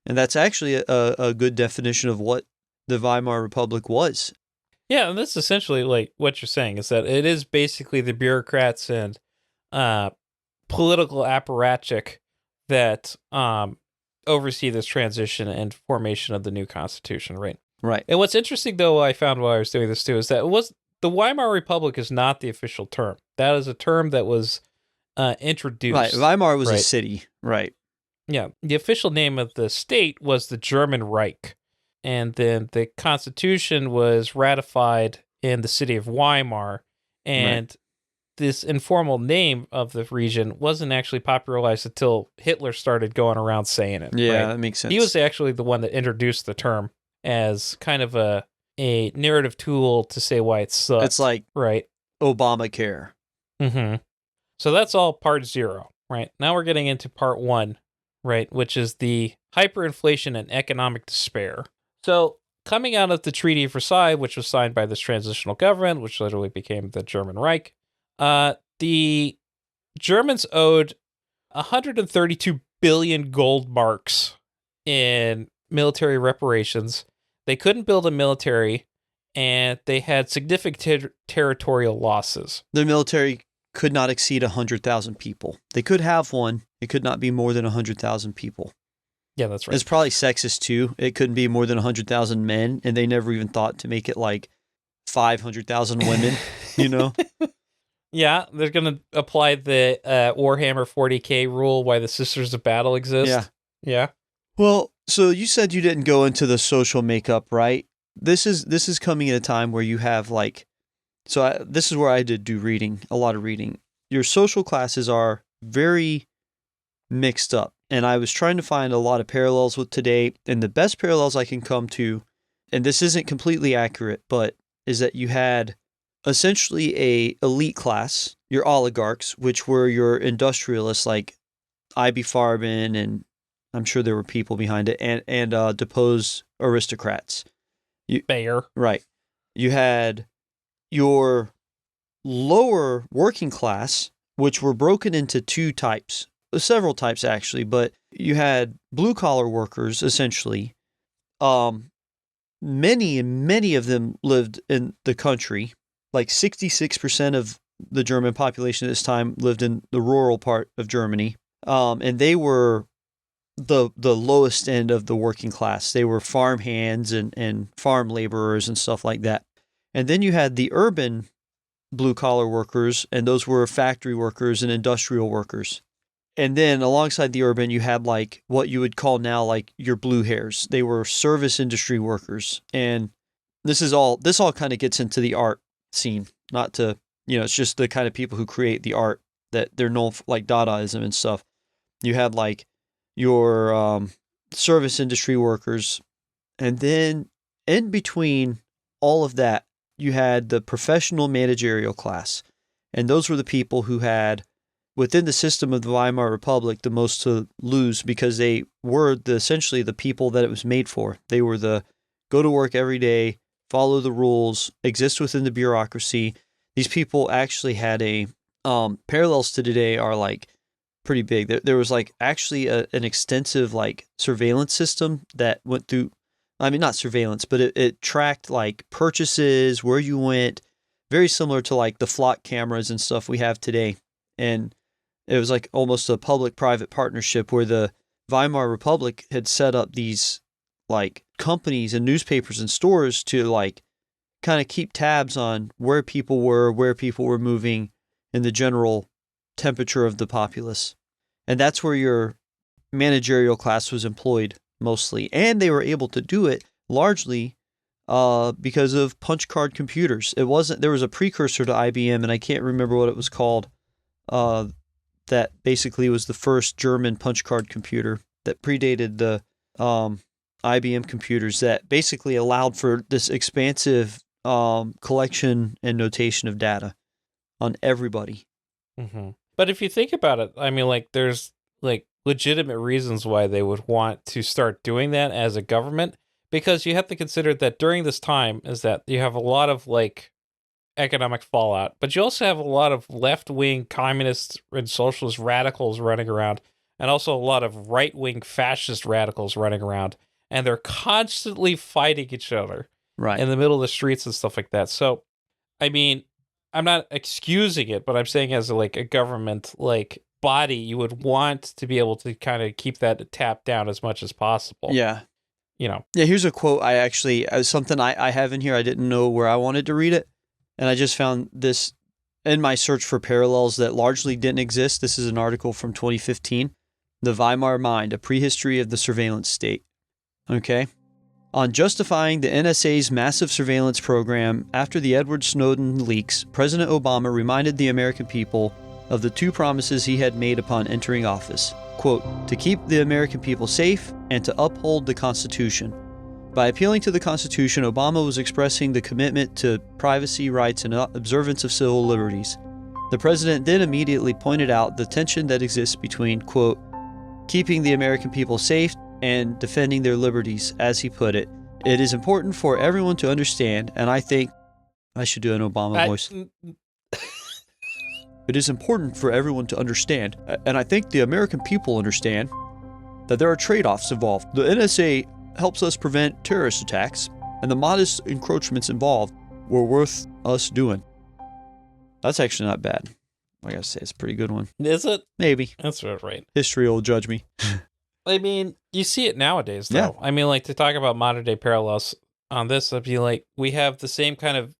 Speaker 3: And that's actually a good definition of what the Weimar Republic was.
Speaker 2: Yeah, and that's essentially like what you're saying, is that it is basically the bureaucrats and political apparatchik that oversee this transition and formation of the new constitution, right?
Speaker 3: Right.
Speaker 2: And what's interesting, though, I found while I was doing this too, is that the Weimar Republic is not the official term. That is a term that was introduced.
Speaker 3: Right. Weimar was a city. Right.
Speaker 2: Yeah. The official name of the state was the German Reich. And then the constitution was ratified in the city of Weimar. And this informal name of the region wasn't actually popularized until Hitler started going around saying it.
Speaker 3: Yeah, that makes sense.
Speaker 2: He was actually the one that introduced the term as kind of a narrative tool to say why it sucks.
Speaker 3: It's like Obamacare.
Speaker 2: Mm-hmm. So that's all part 0, right? Now we're getting into part 1, right, which is the hyperinflation and economic despair. So coming out of the Treaty of Versailles, which was signed by this transitional government, which literally became the German Reich, the Germans owed 132 billion gold marks in military reparations. They couldn't build a military, and they had significant territorial losses.
Speaker 3: The military could not exceed 100,000 people. They could have one. It could not be more than 100,000 people.
Speaker 2: Yeah, that's right.
Speaker 3: It's probably sexist, too. It couldn't be more than 100,000 men, and they never even thought to make it like 500,000 women,
Speaker 2: Yeah, they're going to apply the Warhammer 40K rule, why the Sisters of Battle exist. Yeah.
Speaker 3: Well, so you said you didn't go into the social makeup, right? This is coming at a time where you have this is where I did do reading, a lot of reading. Your social classes are very mixed up, and I was trying to find a lot of parallels with today, and the best parallels I can come to, and this isn't completely accurate, but is that you had essentially a elite class, your oligarchs, which were your industrialists like I.B. Farben, and I'm sure there were people behind it, and deposed aristocrats.
Speaker 2: Bayer.
Speaker 3: Right. You had your lower working class, which were broken into two types, several types actually, but you had blue-collar workers, essentially. Many of them lived in the country. Like 66% of the German population at this time lived in the rural part of Germany. And they were the lowest end of the working class. They were farm hands and farm laborers and stuff like that. And then you had the urban blue-collar workers, and those were factory workers and industrial workers. And then alongside the urban, you had like what you would call now like your blue hairs. They were service industry workers. And this all kind of gets into the art scene, not to, it's just the kind of people who create the art that they're known for, like Dadaism and stuff. You had like your service industry workers. And then in between all of that, you had the professional managerial class. And those were the people who had, within the system of the Weimar Republic, the most to lose, because they were essentially the people that it was made for. They were the go to work every day, follow the rules, exist within the bureaucracy. These people actually had parallels to today are like pretty big. There was like actually an extensive like surveillance system that went through, I mean, not surveillance, but it tracked like purchases, where you went, very similar to like the flock cameras and stuff we have today. And it was like almost a public-private partnership where the Weimar Republic had set up these like companies and newspapers and stores to like kind of keep tabs on where people were moving, and the general temperature of the populace. And that's where your managerial class was employed mostly. And they were able to do it largely because of punch card computers. There was a precursor to IBM, and I can't remember what it was called, that basically was the first German punch card computer that predated the IBM computers, that basically allowed for this expansive collection and notation of data on everybody.
Speaker 2: Mm-hmm. But if you think about it, I mean, like, there's like legitimate reasons why they would want to start doing that as a government, because you have to consider that during this time is that you have a lot of like economic fallout, but you also have a lot of left-wing communists and socialist radicals running around, and also a lot of right-wing fascist radicals running around, and they're constantly fighting each other in the middle of the streets and stuff like that. So, I mean, I'm not excusing it, but I'm saying as a government like body, you would want to be able to kind of keep that tapped down as much as possible.
Speaker 3: Yeah.
Speaker 2: You know.
Speaker 3: Yeah, here's a quote something I have in here. I didn't know where I wanted to read it, and I just found this in my search for parallels that largely didn't exist. This is an article from 2015, The Weimar Mind, A Prehistory of the Surveillance State. Okay. On justifying the NSA's massive surveillance program after the Edward Snowden leaks, President Obama reminded the American people of the two promises he had made upon entering office. Quote, to keep the American people safe and to uphold the Constitution. By appealing to the Constitution, Obama was expressing the commitment to privacy rights and observance of civil liberties. The president then immediately pointed out the tension that exists between, quote, keeping the American people safe and defending their liberties, as he put it. It is important for everyone to understand, and I think I should do an Obama voice. It is important for everyone to understand, and I think the American people understand, that there are trade-offs involved. The NSA helps us prevent terrorist attacks, and the modest encroachments involved were worth us doing. That's actually not bad. I gotta say, it's a pretty good one.
Speaker 2: Is it?
Speaker 3: Maybe.
Speaker 2: That's right.
Speaker 3: History will judge me.
Speaker 2: I mean, you see it nowadays, though.
Speaker 3: Yeah.
Speaker 2: I mean, like, to talk about modern day parallels on this, I'd be like, we have the same kind of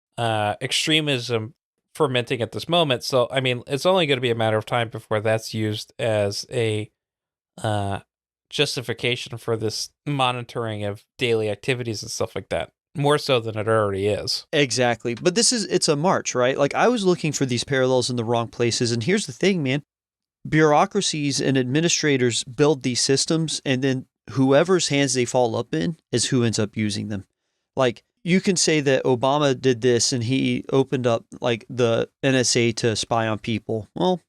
Speaker 2: extremism fermenting at this moment. So, I mean, it's only going to be a matter of time before that's used as a justification for this monitoring of daily activities and stuff like that. More so than it already is.
Speaker 3: Exactly. But it's a march, right? Like, I was looking for these parallels in the wrong places. And here's the thing, man. Bureaucracies and administrators build these systems, and then whoever's hands they fall up in is who ends up using them. Like, you can say that Obama did this and he opened up like the NSA to spy on people. Well,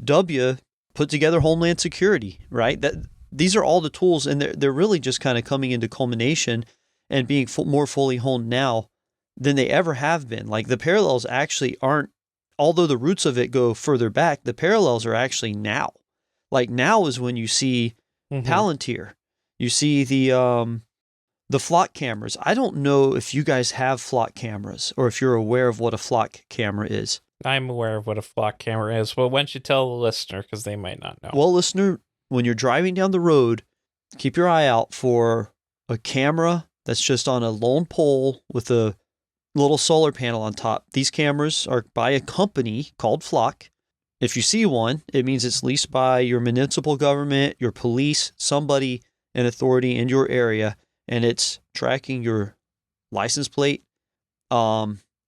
Speaker 3: W put together Homeland Security, right? These are all the tools, and they're really just kind of coming into culmination and being more fully honed now than they ever have been. Like, the parallels actually aren't, although the roots of it go further back, the parallels are actually now. Like, now is when you see Palantir. You see the flock cameras. I don't know if you guys have flock cameras or if you're aware of what a flock camera is.
Speaker 2: I'm aware of what a flock camera is. Well, why don't you tell the listener, because they might not know.
Speaker 3: Well, listener, when you're driving down the road, keep your eye out for a camera that's just on a lone pole with a little solar panel on top. These cameras are by a company called Flock. If you see one, it means it's leased by your municipal government, your police, somebody in authority in your area, and it's tracking your license plate.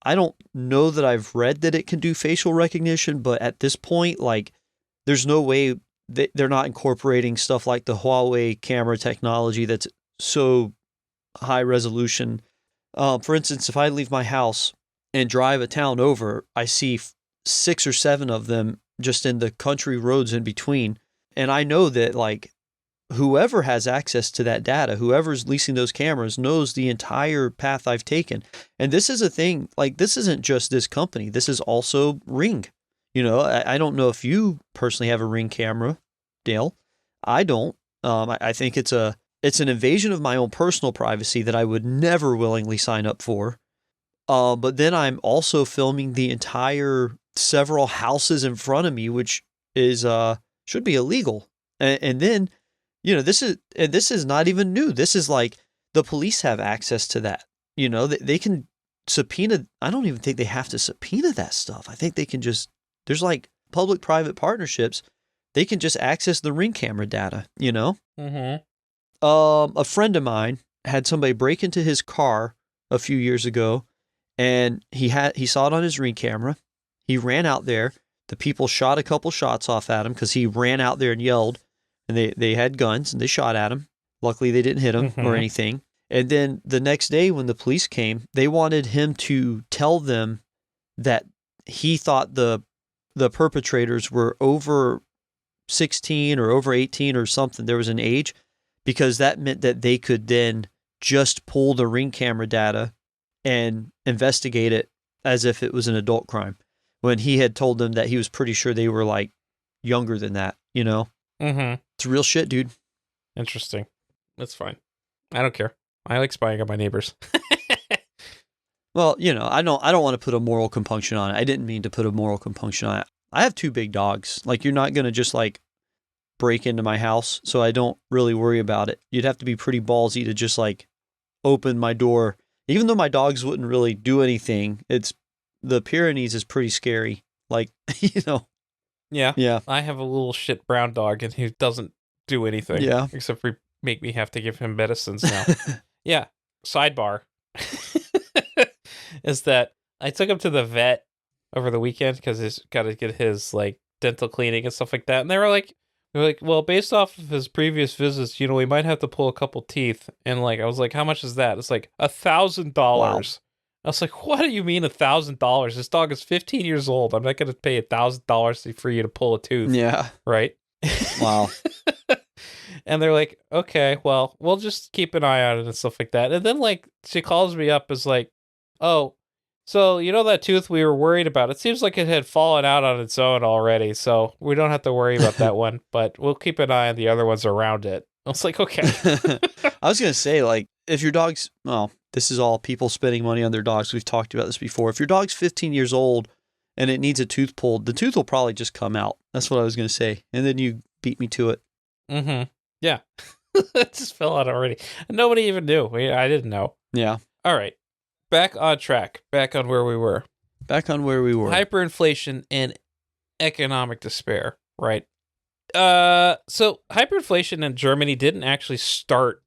Speaker 3: I don't know that I've read that it can do facial recognition, but at this point, like, there's no way that they're not incorporating stuff like the Huawei camera technology that's so high resolution. For instance, if I leave my house and drive a town over, I see 6 or 7 of them just in the country roads in between. And I know that, like, whoever has access to that data, whoever's leasing those cameras, knows the entire path I've taken. And this is a thing, like, this isn't just this company. This is also Ring. You know, I don't know if you personally have a Ring camera, Dale. I don't. I think it's an invasion of my own personal privacy that I would never willingly sign up for. But then I'm also filming the entire several houses in front of me, which is should be illegal. And then, you know, this is not even new. This is like the police have access to that. You know, they can subpoena. I don't even think they have to subpoena that stuff. I think they can just, there's like public-private partnerships. They can just access the Ring camera data, you know?
Speaker 2: Mm-hmm.
Speaker 3: A friend of mine had somebody break into his car a few years ago, and he saw it on his Ring camera. He ran out there. The people shot a couple shots off at him because he ran out there and yelled, and they had guns and they shot at him. Luckily, they didn't hit him or anything. And then the next day when the police came, they wanted him to tell them that he thought the perpetrators were over 16 or over 18 or something. There was an age, because that meant that they could then just pull the Ring camera data and investigate it as if it was an adult crime, when he had told them that he was pretty sure they were like younger than that, you know?
Speaker 2: Mm-hmm.
Speaker 3: It's real shit, dude.
Speaker 2: Interesting. That's fine. I don't care. I like spying on my neighbors.
Speaker 3: Well, you know, I don't want to put a moral compunction on it. I didn't mean to put a moral compunction on it. I have 2 big dogs. Like, you're not going to just like break into my house, so I don't really worry about it. You'd have to be pretty ballsy to just like open my door. Even though my dogs wouldn't really do anything, the Pyrenees is pretty scary. Like, you know.
Speaker 2: Yeah.
Speaker 3: Yeah.
Speaker 2: I have a little shit brown dog, and he doesn't do anything.
Speaker 3: Yeah.
Speaker 2: Except for make me have to give him medicines now. Yeah. Sidebar is that I took him to the vet over the weekend because he's got to get his like dental cleaning and stuff like that. And they were like, well, based off of his previous visits, you know, we might have to pull a couple teeth. And like, I was like, how much is that? It's like $1,000.
Speaker 3: Wow.
Speaker 2: I was like, what do you mean $1,000? This dog is 15 years old. I'm not going to pay $1,000 for you to pull a tooth.
Speaker 3: Yeah.
Speaker 2: Right.
Speaker 3: Wow.
Speaker 2: And they're like, okay, well, we'll just keep an eye on it and stuff like that. And then like, she calls me up as like, oh, so you know that tooth we were worried about? It seems like it had fallen out on its own already. So we don't have to worry about that one, but we'll keep an eye on the other ones around it. I was like, okay.
Speaker 3: I was going to say, like, if your dog's, well, this is all people spending money on their dogs. We've talked about this before. If your dog's 15 years old and it needs a tooth pulled, the tooth will probably just come out. That's what I was going to say. And then you beat me to it.
Speaker 2: Mm-hmm. Yeah. It just fell out already. Nobody even knew. I didn't know.
Speaker 3: Yeah.
Speaker 2: All right. Back on track. Back on where we were. Hyperinflation and economic despair, right? So hyperinflation in Germany didn't actually start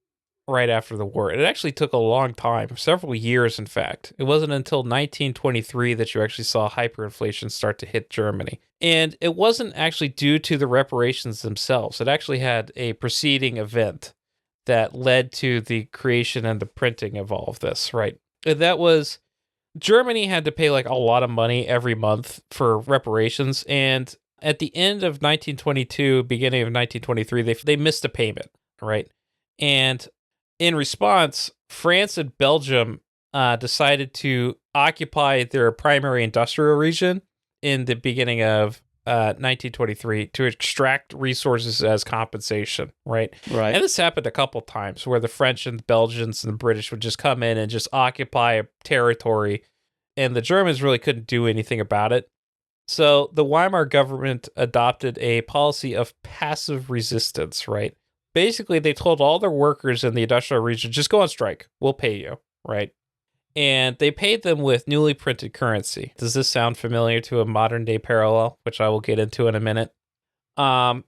Speaker 2: right after the war. It actually took a long time, several years, in fact. It wasn't until 1923 that you actually saw hyperinflation start to hit Germany. And it wasn't actually due to the reparations themselves. It actually had a preceding event that led to the creation and the printing of all of this, right? And that was Germany had to pay like a lot of money every month for reparations. And at the end of 1922, beginning of 1923, they missed a payment, right? And in response, France and Belgium decided to occupy their primary industrial region in the beginning of 1923 to extract resources as compensation, right?
Speaker 3: Right.
Speaker 2: And this happened a couple times where the French and the Belgians and the British would just come in and just occupy a territory, and the Germans really couldn't do anything about it. So the Weimar government adopted a policy of passive resistance, right? Basically, they told all their workers in the industrial region, just go on strike. We'll pay you, right? And they paid them with newly printed currency. Does this sound familiar to a modern day parallel, which I will get into in a minute? And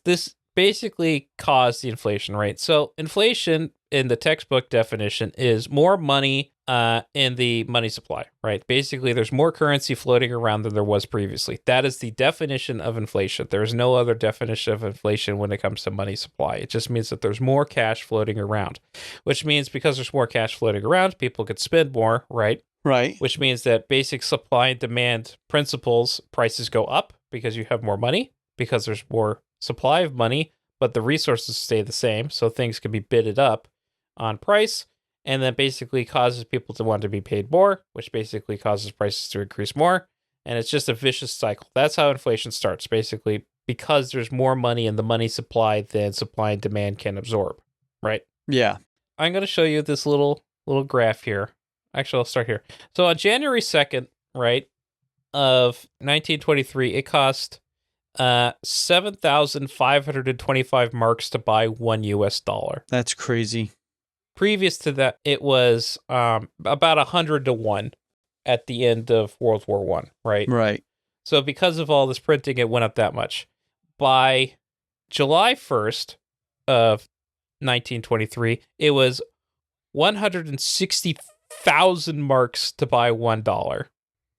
Speaker 2: this basically caused the inflation rate. So inflation in the textbook definition is more money in the money supply, right? Basically, there's more currency floating around than there was previously. That is the definition of inflation. There's no other definition of inflation when it comes to money supply. It just means that there's more cash floating around, which means because there's more cash floating around, people could spend more, right?
Speaker 3: Right.
Speaker 2: Which means that basic supply and demand principles, prices go up because you have more money, because there's more supply of money, but the resources stay the same. So things can be bidded up on price. And that basically causes people to want to be paid more, which basically causes prices to increase more. And it's just a vicious cycle. That's how inflation starts, basically, because there's more money in the money supply than supply and demand can absorb, right?
Speaker 3: Yeah.
Speaker 2: I'm going to show you this little graph here. Actually, I'll start here. So on January 2nd, right, of 1923, it cost 7,525 marks to buy $1.
Speaker 3: That's crazy.
Speaker 2: Previous to that, it was about 100 to 1 at the end of World War One, right?
Speaker 3: Right.
Speaker 2: So because of all this printing, it went up that much. By July 1st of 1923, it was 160,000 marks to buy $1,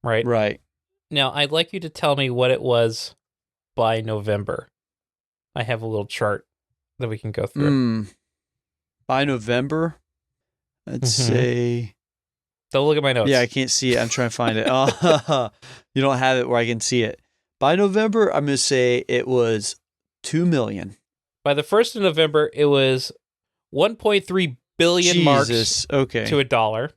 Speaker 2: right?
Speaker 3: Right.
Speaker 2: Now, I'd like you to tell me what it was by November. I have a little chart that we can go through.
Speaker 3: By November, I'd say...
Speaker 2: Don't look at my notes.
Speaker 3: Yeah, I can't see it. I'm trying to find it. You don't have it where I can see it. By November, I'm going to say it was 2 million.
Speaker 2: By the 1st of November, it was 1.3 billion marks to $1.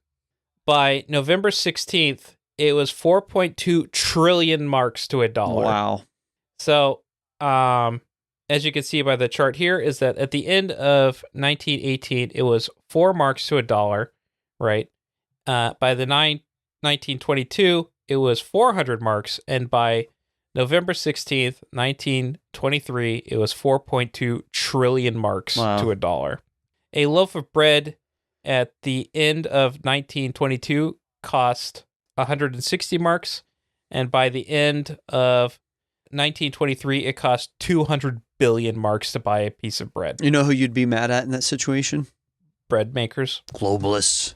Speaker 2: By November 16th, it was 4.2 trillion marks to $1.
Speaker 3: Wow.
Speaker 2: So, as you can see by the chart here, is that at the end of 1918, it was 4 marks to $1, right? By the 1922, it was 400 marks, and by November 16th, 1923, it was 4.2 trillion marks to $1. A loaf of bread at the end of 1922 cost 160 marks, and by the end of 1923, it cost 200 billion marks to buy a piece of bread.
Speaker 3: You know who you'd be mad at in that situation?
Speaker 2: Bread makers.
Speaker 3: Globalists.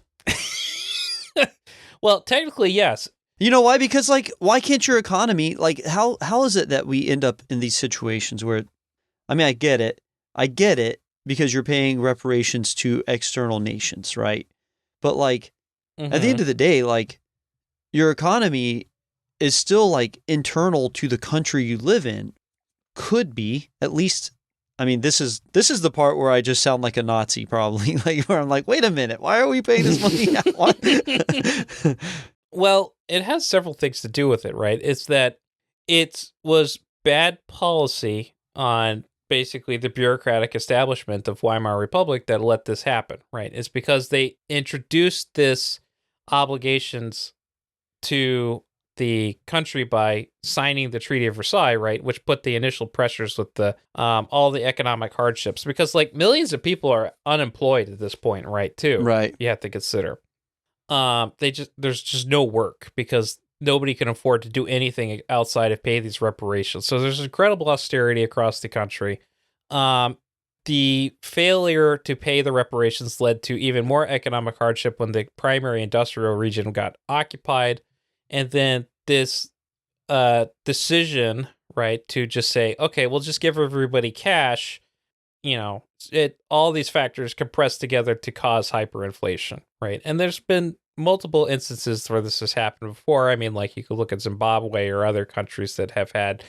Speaker 2: Well, technically, yes.
Speaker 3: You know why? Because, like, why can't your economy, like, how is it that we end up in these situations where, I mean, I get it because you're paying reparations to external nations, right? But, like, at the end of the day, like, your economy is still, like, internal to the country you live in. Could be, at least, I mean, this is the part where I just sound like a Nazi, probably, like, where I'm like, wait a minute, why are we paying this money out?
Speaker 2: Well, it has several things to do with it, right? It's that it was bad policy on basically the bureaucratic establishment of Weimar Republic that let this happen, right? It's because they introduced this obligations to the country by signing the Treaty of Versailles, right, which put the initial pressures with the all the economic hardships, because like millions of people are unemployed at this point, right? Too,
Speaker 3: right?
Speaker 2: You have to consider. There's just no work because nobody can afford to do anything outside of pay these reparations. So there's incredible austerity across the country. The failure to pay the reparations led to even more economic hardship when the primary industrial region got occupied. And then this decision, right, to just say, okay, we'll just give everybody cash, you know, all these factors compressed together to cause hyperinflation, right? And there's been multiple instances where this has happened before. I mean, like you could look at Zimbabwe or other countries that have had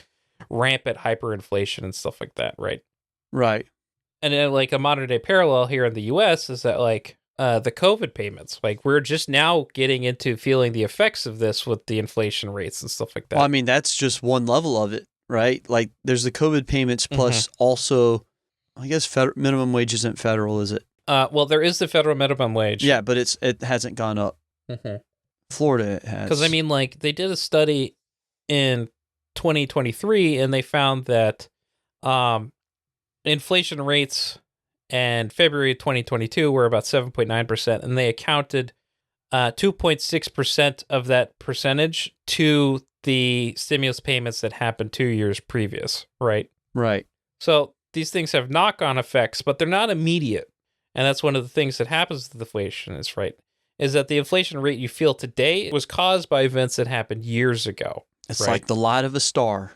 Speaker 2: rampant hyperinflation and stuff like that, right?
Speaker 3: Right.
Speaker 2: And then like a modern day parallel here in the US is that like the COVID payments, like we're just now getting into feeling the effects of this with the inflation rates and stuff like that.
Speaker 3: Well, I mean, that's just one level of it, right? Like there's the COVID payments plus also, I guess minimum wage isn't federal, is it?
Speaker 2: Well, there is the federal minimum wage.
Speaker 3: Yeah, but it hasn't gone up. Florida has.
Speaker 2: Because I mean, like they did a study in 2023 and they found that inflation rates in February 2022 were about 7.9%, and they accounted 2.6% of that percentage to the stimulus payments that happened 2 years previous, right?
Speaker 3: Right.
Speaker 2: So these things have knock-on effects, but they're not immediate. And that's one of the things that happens with inflation is that the inflation rate you feel today was caused by events that happened years ago.
Speaker 3: It's
Speaker 2: right?
Speaker 3: like the light of a star.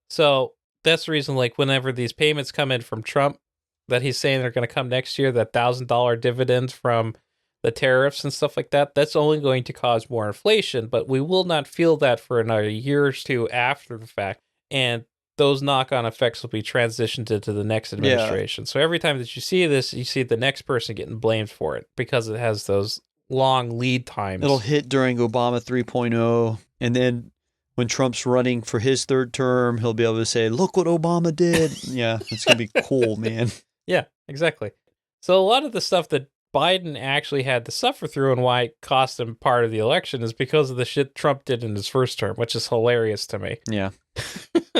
Speaker 2: So that's the reason, like, whenever these payments come in from Trump, that he's saying they're going to come next year, that $1,000 dividend from the tariffs and stuff like that, that's only going to cause more inflation, but we will not feel that for another year or two after the fact. And those knock-on effects will be transitioned into the next administration. So every time that you see this, you see the next person getting blamed for it because it has those long lead times.
Speaker 3: It'll hit during Obama 3.0, and then when Trump's running for his third term, he'll be able to say, "Look what Obama did." Yeah, it's gonna be cool, man.
Speaker 2: Yeah, exactly. So a lot of the stuff that Biden actually had to suffer through and why it cost him part of the election is because of the shit Trump did in his first term, which is hilarious to me.
Speaker 3: Yeah.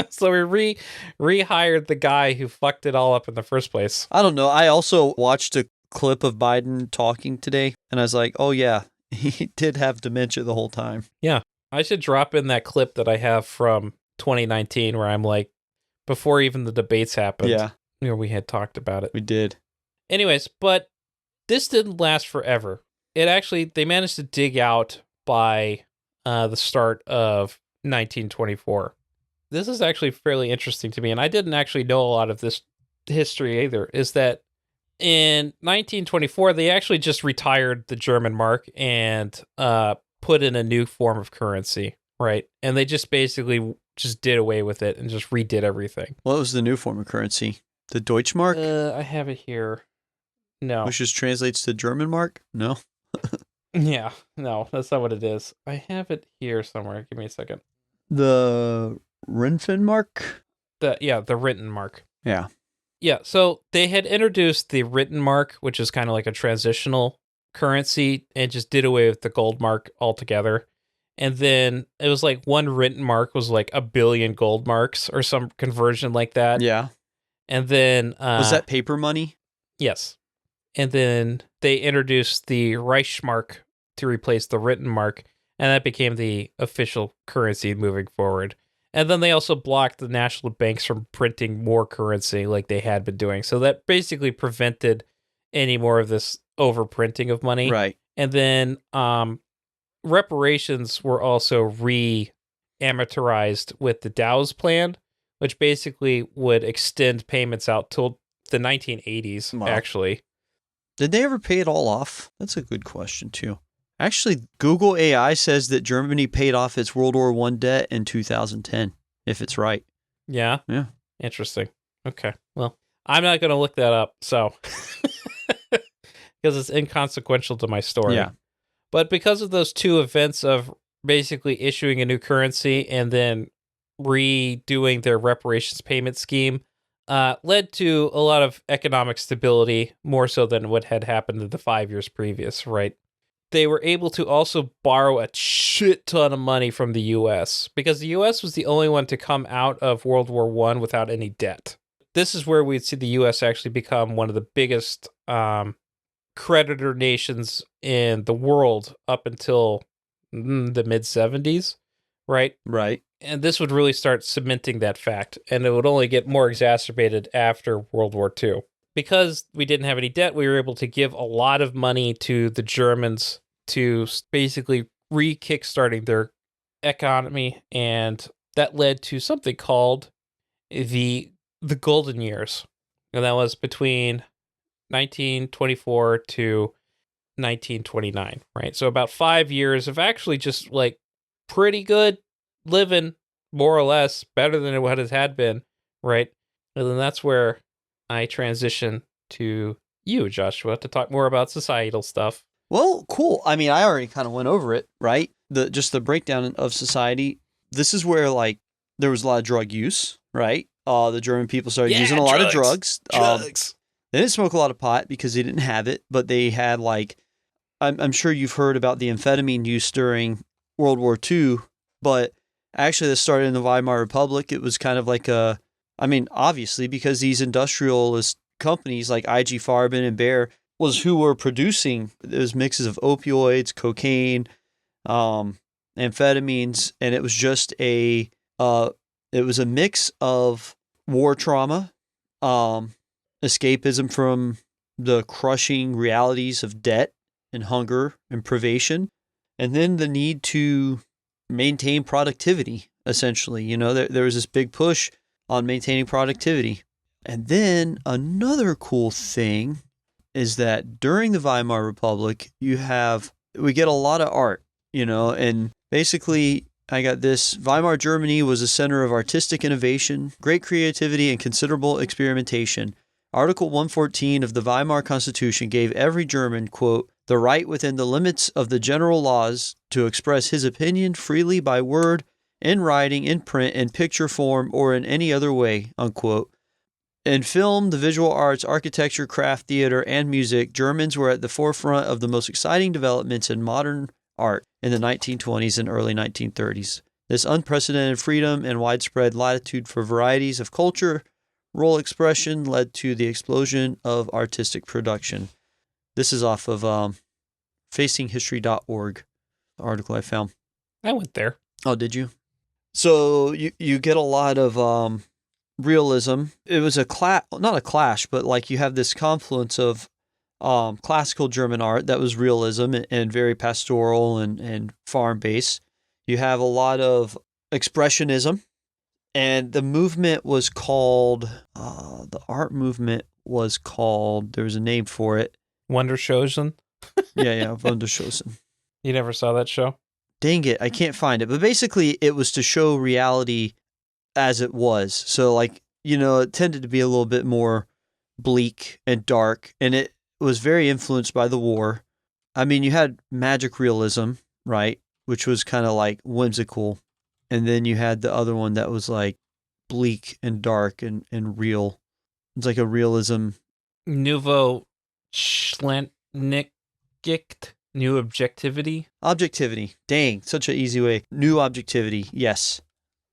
Speaker 2: So we rehired the guy who fucked it all up in the first place.
Speaker 3: I don't know. I also watched a clip of Biden talking today, and I was like, oh, yeah, he did have dementia the whole time.
Speaker 2: Yeah. I should drop in that clip that I have from 2019 where I'm like, before even the debates happened.
Speaker 3: Yeah.
Speaker 2: Where we had talked about it.
Speaker 3: We did.
Speaker 2: Anyways, but this didn't last forever. They managed to dig out by the start of 1924. This is actually fairly interesting to me, and I didn't actually know a lot of this history either, is that in 1924, they actually just retired the German mark and put in a new form of currency, right? And they just basically just did away with it and just redid everything.
Speaker 3: What was the new form of currency? The Deutschmark?
Speaker 2: I have it here. No.
Speaker 3: Which just translates to German mark? No.
Speaker 2: Yeah, no, that's not what it is. I have it here somewhere. Give me a second.
Speaker 3: The Rentenmark?
Speaker 2: The Rentenmark.
Speaker 3: Yeah.
Speaker 2: Yeah, so they had introduced the Rentenmark, which is kind of like a transitional currency, and just did away with the gold mark altogether. And then it was like one Rentenmark was like 1 billion gold marks or some conversion like that.
Speaker 3: Yeah.
Speaker 2: And then...
Speaker 3: was that paper money?
Speaker 2: Yes. And then they introduced the Reichsmark to replace the Rentenmark, and that became the official currency moving forward. And then they also blocked the national banks from printing more currency like they had been doing. So that basically prevented any more of this overprinting of money.
Speaker 3: Right.
Speaker 2: And then reparations were also re-amortized with the Dow's plan, which basically would extend payments out till the 1980s,
Speaker 3: Wow.
Speaker 2: actually.
Speaker 3: Did they ever pay it all off? That's a good question, too. Actually, Google AI says that Germany paid off its World War I debt in 2010, if it's right.
Speaker 2: Yeah?
Speaker 3: Yeah.
Speaker 2: Interesting. Okay. Well, I'm not going to look that up, so... because it's inconsequential to my story.
Speaker 3: Yeah.
Speaker 2: But because of those two events of basically issuing a new currency and then redoing their reparations payment scheme, led to a lot of economic stability, more so than what had happened in the 5 years previous, right? They were able to also borrow a shit ton of money from the U.S. because the U.S. was the only one to come out of World War I without any debt. This is where we'd see the U.S. actually become one of the biggest creditor nations in the world up until the mid-70s, right?
Speaker 3: Right.
Speaker 2: And this would really start cementing that fact, and it would only get more exacerbated after World War II. Because we didn't have any debt, we were able to give a lot of money to the Germans to basically re-kickstarting their economy, and that led to something called the Golden Years. And that was between 1924 to 1929, right? So about 5 years of actually just like pretty good living, more or less, better than what it had been, right? And then that's where I transition to you, Joshua, to talk more about societal stuff.
Speaker 3: Well, cool. I mean, I already kind of went over it, right? Just the breakdown of society. This is where, like, there was a lot of drug use, right? The German people started using a lot of drugs. They didn't smoke a lot of pot because they didn't have it, but they had, like, I'm sure you've heard about the amphetamine use during World War II, but actually this started in the Weimar Republic. It was kind of like obviously, because these industrialist companies like IG Farben and Bayer was who were producing those mixes of opioids, cocaine, amphetamines, and it was just a mix of war trauma, escapism from the crushing realities of debt and hunger and privation, and then the need to maintain productivity, essentially. You know, there was this big push on maintaining productivity. And then another cool thing is that during the Weimar Republic, we get a lot of art, you know, and basically I got this: Weimar Germany was a center of artistic innovation, great creativity, and considerable experimentation. Article 114 of the Weimar Constitution gave every German, quote, the right within the limits of the general laws to express his opinion freely by word, in writing, in print, in picture form, or in any other way, unquote. In film, the visual arts, architecture, craft, theater, and music, Germans were at the forefront of the most exciting developments in modern art in the 1920s and early 1930s. This unprecedented freedom and widespread latitude for varieties of culture, role expression led to the explosion of artistic production. This is off of facinghistory.org, the article I found.
Speaker 2: I went there.
Speaker 3: Oh, did you? So you get a lot of realism. It was not a clash, but like you have this confluence of classical German art that was realism and very pastoral and farm-based. You have a lot of expressionism, and the movement was called, the art movement was called, there was a name for it.
Speaker 2: Wunderschönen?
Speaker 3: Yeah, Wunderschönen.
Speaker 2: You never saw that show?
Speaker 3: Dang it, I can't find it. But basically, it was to show reality as it was. So, like, it tended to be a little bit more bleak and dark, and it was very influenced by the war. I mean, you had magic realism, right, which was kind of like whimsical. And then you had the other one that was like bleak and dark and real. It's like a realism.
Speaker 2: Nouveau Schlentnick, new objectivity.
Speaker 3: Objectivity. Dang, such an easy way. New objectivity. Yes.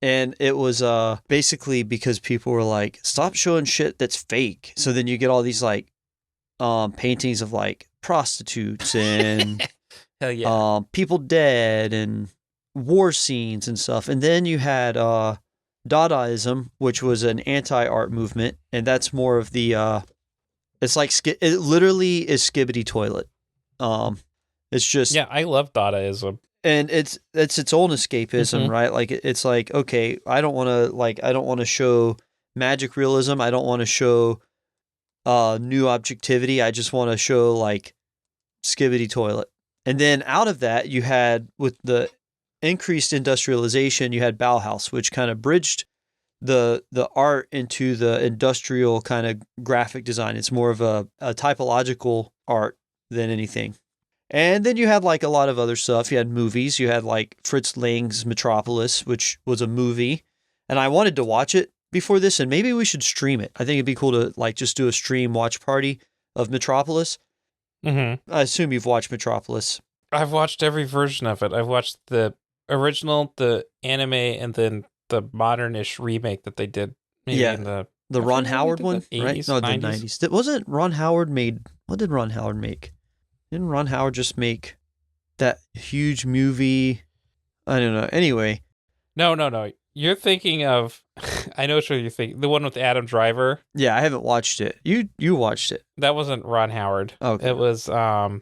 Speaker 3: And it was basically because people were like, stop showing shit that's fake. So then you get all these like paintings of like prostitutes and
Speaker 2: Hell yeah.
Speaker 3: people dead and war scenes and stuff. And then you had Dadaism, which was an anti-art movement, and that's more of the it's like it literally is Skibbity Toilet. It's just
Speaker 2: I love Dadaism.
Speaker 3: And it's its own escapism, right? Like it's like, okay, I don't want to show magic realism. I don't want to show new objectivity. I just want to show like Skibbity Toilet. And then out of that, you had, with the increased industrialization, you had Bauhaus, which kind of bridged the art into the industrial kind of graphic design. It's more of a typological art than anything. And then you had like a lot of other stuff. You had movies. You had like Fritz Lang's Metropolis, which was a movie. And I wanted to watch it before this, and maybe we should stream it. I think it'd be cool to like just do a stream watch party of Metropolis.
Speaker 2: Mm-hmm.
Speaker 3: I assume you've watched Metropolis.
Speaker 2: I've watched every version of it. I've watched the original, the anime, and then the modern-ish remake that they did. Maybe in the
Speaker 3: Ron Howard one,
Speaker 2: 80s,
Speaker 3: right? No,
Speaker 2: 90s.
Speaker 3: the 90s. Wasn't Ron Howard made? What did Ron Howard make? Didn't Ron Howard just make that huge movie? I don't know. Anyway.
Speaker 2: No. You're thinking of, I know what you're thinking, the one with Adam Driver.
Speaker 3: Yeah, I haven't watched it. You watched it.
Speaker 2: That wasn't Ron Howard.
Speaker 3: Okay.
Speaker 2: It was Martin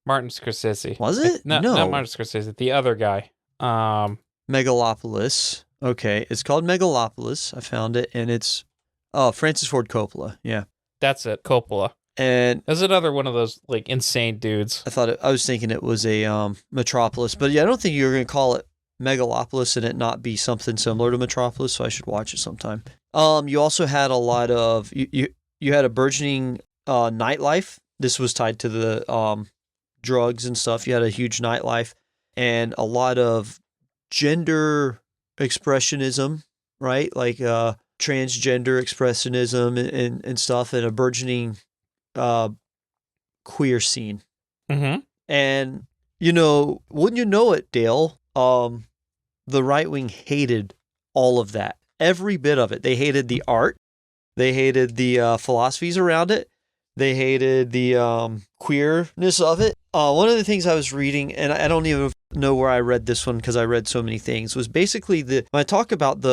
Speaker 2: Scorsese.
Speaker 3: Was it?
Speaker 2: No, not Martin Scorsese. The other guy.
Speaker 3: Megalopolis. Okay, it's called Megalopolis. I found it, and it's Francis Ford Coppola. Yeah,
Speaker 2: that's it. Coppola.
Speaker 3: And
Speaker 2: there's another one of those like insane dudes.
Speaker 3: I was thinking it was a Metropolis, but yeah, I don't think you were going to call it Megalopolis and it not be something similar to Metropolis. So I should watch it sometime. You also had a lot of you had a burgeoning nightlife. This was tied to the drugs and stuff. You had a huge nightlife and a lot of gender expressionism, right? Like transgender expressionism and stuff, and a burgeoning queer scene.
Speaker 2: Mm-hmm.
Speaker 3: And wouldn't you know it, Dale? The right wing hated all of that, every bit of it. They hated the art, they hated the philosophies around it, they hated the queerness of it. One of the things I was reading, and I don't even know where I read this one because I read so many things, was basically when I talk about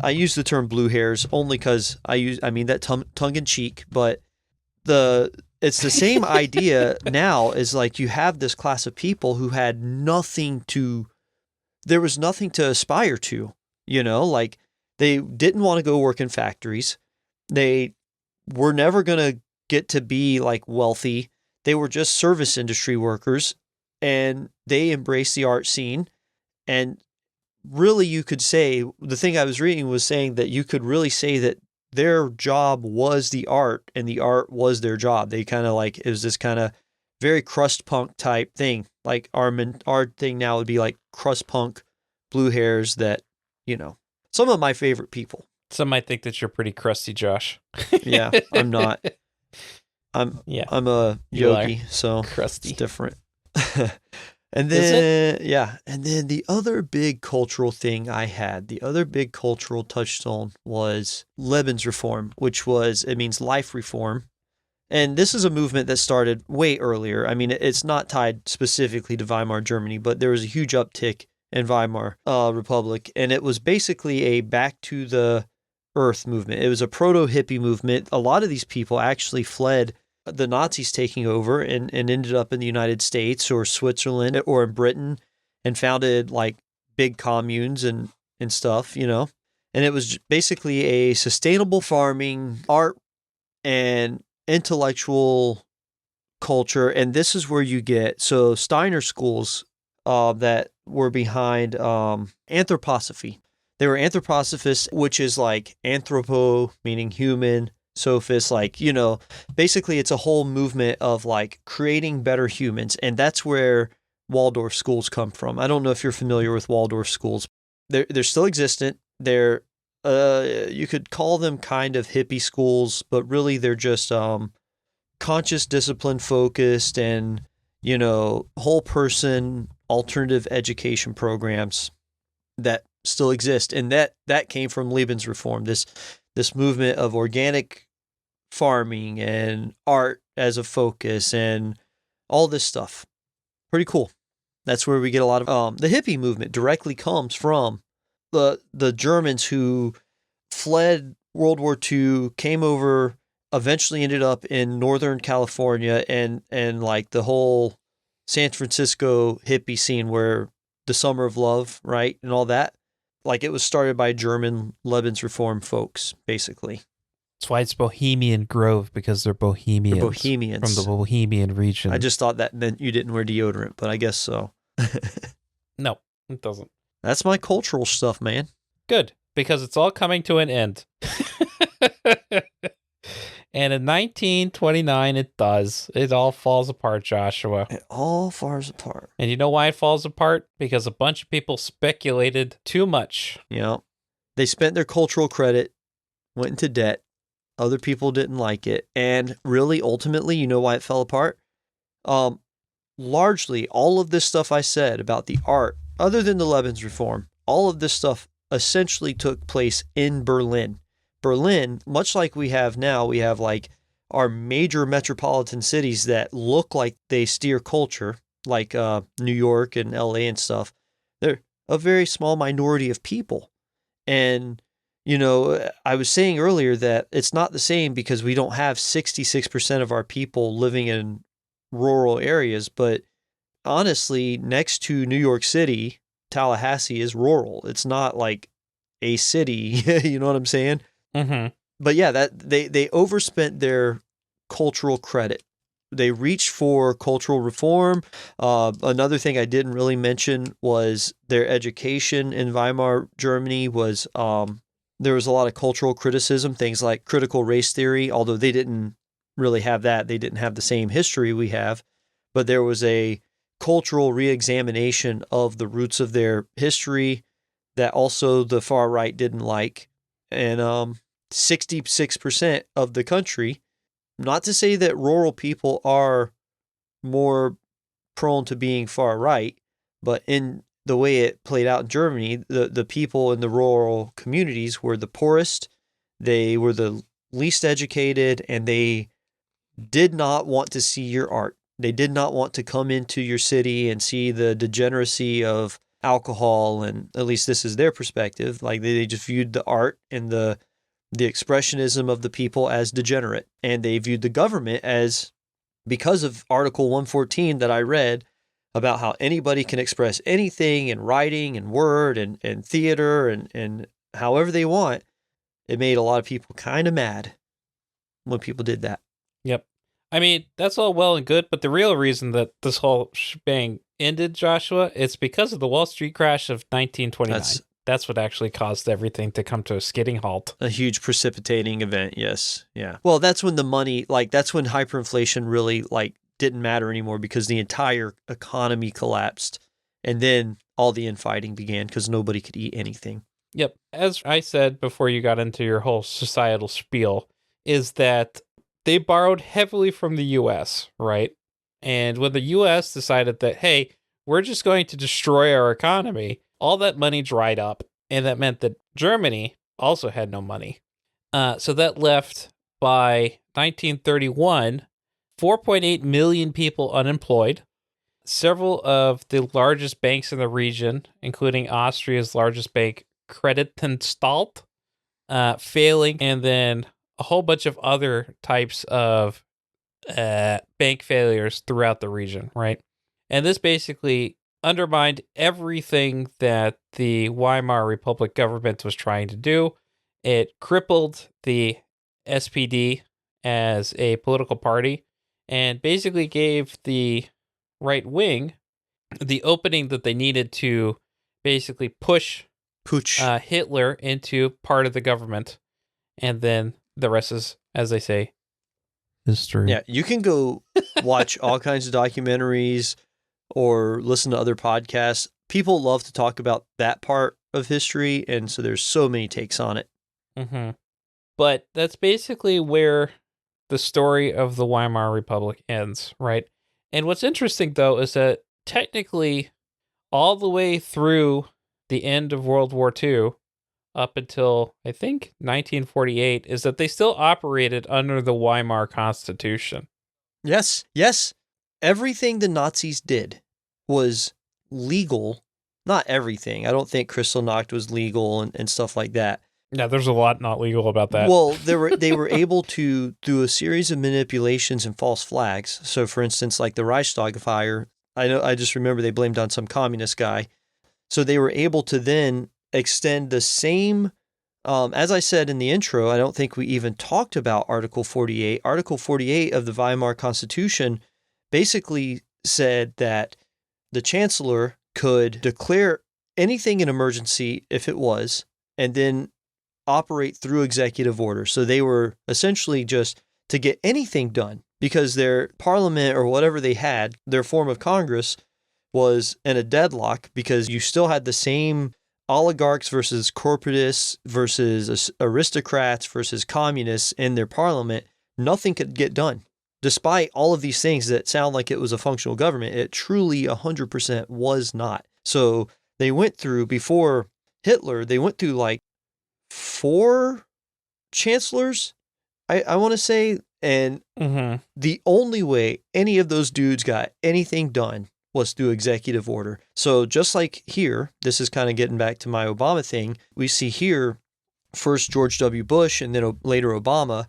Speaker 3: I use the term blue hairs only because I mean that tongue in cheek, but it's the same idea now. Is like you have this class of people who had there was nothing to aspire to, like they didn't want to go work in factories. They were never going to get to be like wealthy. They were just service industry workers, and they embraced the art scene. And really, you could say, the thing I was reading was saying that you could really say that their job was the art, and the art was their job. They kind of like, it was this kind of very crust punk type thing. Like our thing now would be like crust punk, blue hairs that, some of my favorite people.
Speaker 2: Some might think that you're pretty crusty, Josh.
Speaker 3: Yeah, I'm not. I'm a yogi, so
Speaker 2: crusty.
Speaker 3: It's different. And then, and then the other big cultural thing I had, the other big cultural touchstone was Lebensreform, it means life reform. And this is a movement that started way earlier. I mean, it's not tied specifically to Weimar, Germany, but there was a huge uptick in Weimar Republic. And it was basically a back to the earth movement. It was a proto-hippie movement. A lot of these people actually fled the Nazis taking over and ended up in the United States or Switzerland or in Britain and founded like big communes and stuff, And it was basically a sustainable farming, art, and intellectual culture. And this is where you get, so Steiner schools that were behind anthroposophy. They were anthroposophists, which is like anthropo, meaning human, sophist, like, basically it's a whole movement of like creating better humans. And that's where Waldorf schools come from. I don't know if you're familiar with Waldorf schools. They're still existent. They're, you could call them kind of hippie schools, but really they're just conscious, discipline focused and, whole person alternative education programs that still exist. And that came from Lebensreform, this movement of organic farming and art as a focus and all this stuff. Pretty cool. That's where we get a lot of the hippie movement directly comes from the Germans who fled World War II, came over, eventually ended up in Northern California and like the whole San Francisco hippie scene where the Summer of Love, right? And all that. Like it was started by German Lebensreform folks, basically.
Speaker 2: That's why it's Bohemian Grove, because they're Bohemians.
Speaker 3: They're Bohemians.
Speaker 2: From the Bohemian region.
Speaker 3: I just thought that meant you didn't wear deodorant, but I guess so.
Speaker 2: No, it doesn't.
Speaker 3: That's my cultural stuff, man.
Speaker 2: Good, because it's all coming to an end. And in 1929, it does. It all falls apart, Joshua.
Speaker 3: It all falls apart.
Speaker 2: And you know why it falls apart? Because a bunch of people speculated too much.
Speaker 3: Yeah. They spent their cultural credit, went into debt. Other people didn't like it. And really, ultimately, you know why it fell apart? Largely, all of this stuff I said about the art, other than the Lebensreform, all of this stuff essentially took place in Berlin. Berlin, much like we have now, we have like our major metropolitan cities that look like they steer culture, like New York and LA and stuff. They're a very small minority of people. And, I was saying earlier that it's not the same because we don't have 66% of our people living in rural areas. But honestly, next to New York City, Tallahassee is rural. It's not like a city. You know what I'm saying?
Speaker 2: Mm-hmm.
Speaker 3: But yeah, that they overspent their cultural credit. They reached for cultural reform. Another thing I didn't really mention was their education in Weimar, Germany was, there was a lot of cultural criticism, things like critical race theory, although they didn't really have that. They didn't have the same history we have, but there was a cultural reexamination of the roots of their history that also the far right didn't like. And 66% of the country, not to say that rural people are more prone to being far right, but in the way it played out in Germany, the people in the rural communities were the poorest, they were the least educated, and they did not want to see your art. They did not want to come into your city and see the degeneracy of alcohol, and at least this is their perspective. Like they just viewed the art and the expressionism of the people as degenerate, and they viewed the government as, because of Article 114 that I read about how anybody can express anything in writing and word and theater and however they want, it made a lot of people kind of mad when people did that.
Speaker 2: Yep. I mean, that's all well and good, but the real reason that this whole shebang ended, Joshua, it's because of the Wall Street crash of 1929. That's what actually caused everything to come to a skidding halt.
Speaker 3: A huge precipitating event, yes. Yeah. Well, that's when the money, that's when hyperinflation really, didn't matter anymore because the entire economy collapsed. And then all the infighting began because nobody could eat anything.
Speaker 2: Yep. As I said before you got into your whole societal spiel, is that they borrowed heavily from the U.S., right? And when the U.S. decided that, hey, we're just going to destroy our economy, all that money dried up. And that meant that Germany also had no money. So that left, by 1931, 4.8 million people unemployed. Several of the largest banks in the region, including Austria's largest bank, Creditanstalt, failing, and then a whole bunch of other types of bank failures throughout the region, right? And this basically undermined everything that the Weimar Republic government was trying to do. It crippled the SPD as a political party and basically gave the right wing the opening that they needed to basically push Hitler into part of the government. And then the rest is, as they say, history.
Speaker 3: Yeah, you can go watch all kinds of documentaries or listen to other podcasts. People love to talk about that part of history, and so there's so many takes on it.
Speaker 2: Mm-hmm. But that's basically where the story of the Weimar Republic ends, right? And what's interesting, though, is that technically all the way through the end of World War II, up until, I think, 1948, is that they still operated under the Weimar Constitution.
Speaker 3: Yes. Everything the Nazis did was legal. Not everything. I don't think Kristallnacht was legal and stuff like that.
Speaker 2: Yeah, there's a lot not legal about that.
Speaker 3: Well, they were able to do a series of manipulations and false flags. So, for instance, like the Reichstag fire, I just remember they blamed on some communist guy. So they were able to then extend the same, as I said in the intro, I don't think we even talked about Article 48. Article 48 of the Weimar Constitution basically said that the chancellor could declare anything an emergency if it was, and then operate through executive order. So they were essentially just to get anything done because their parliament or whatever they had, their form of Congress, was in a deadlock because you still had the same oligarchs versus corporatists versus aristocrats versus communists in their parliament. Nothing could get done. Despite all of these things that sound like it was a functional government, it truly 100% was not. So they went through, before Hitler, they went through like 4 chancellors, I want to say, and the only way any of those dudes got anything done was through executive order. So just like here, this is kind of getting back to my Obama thing, we see here first George W. Bush and then later Obama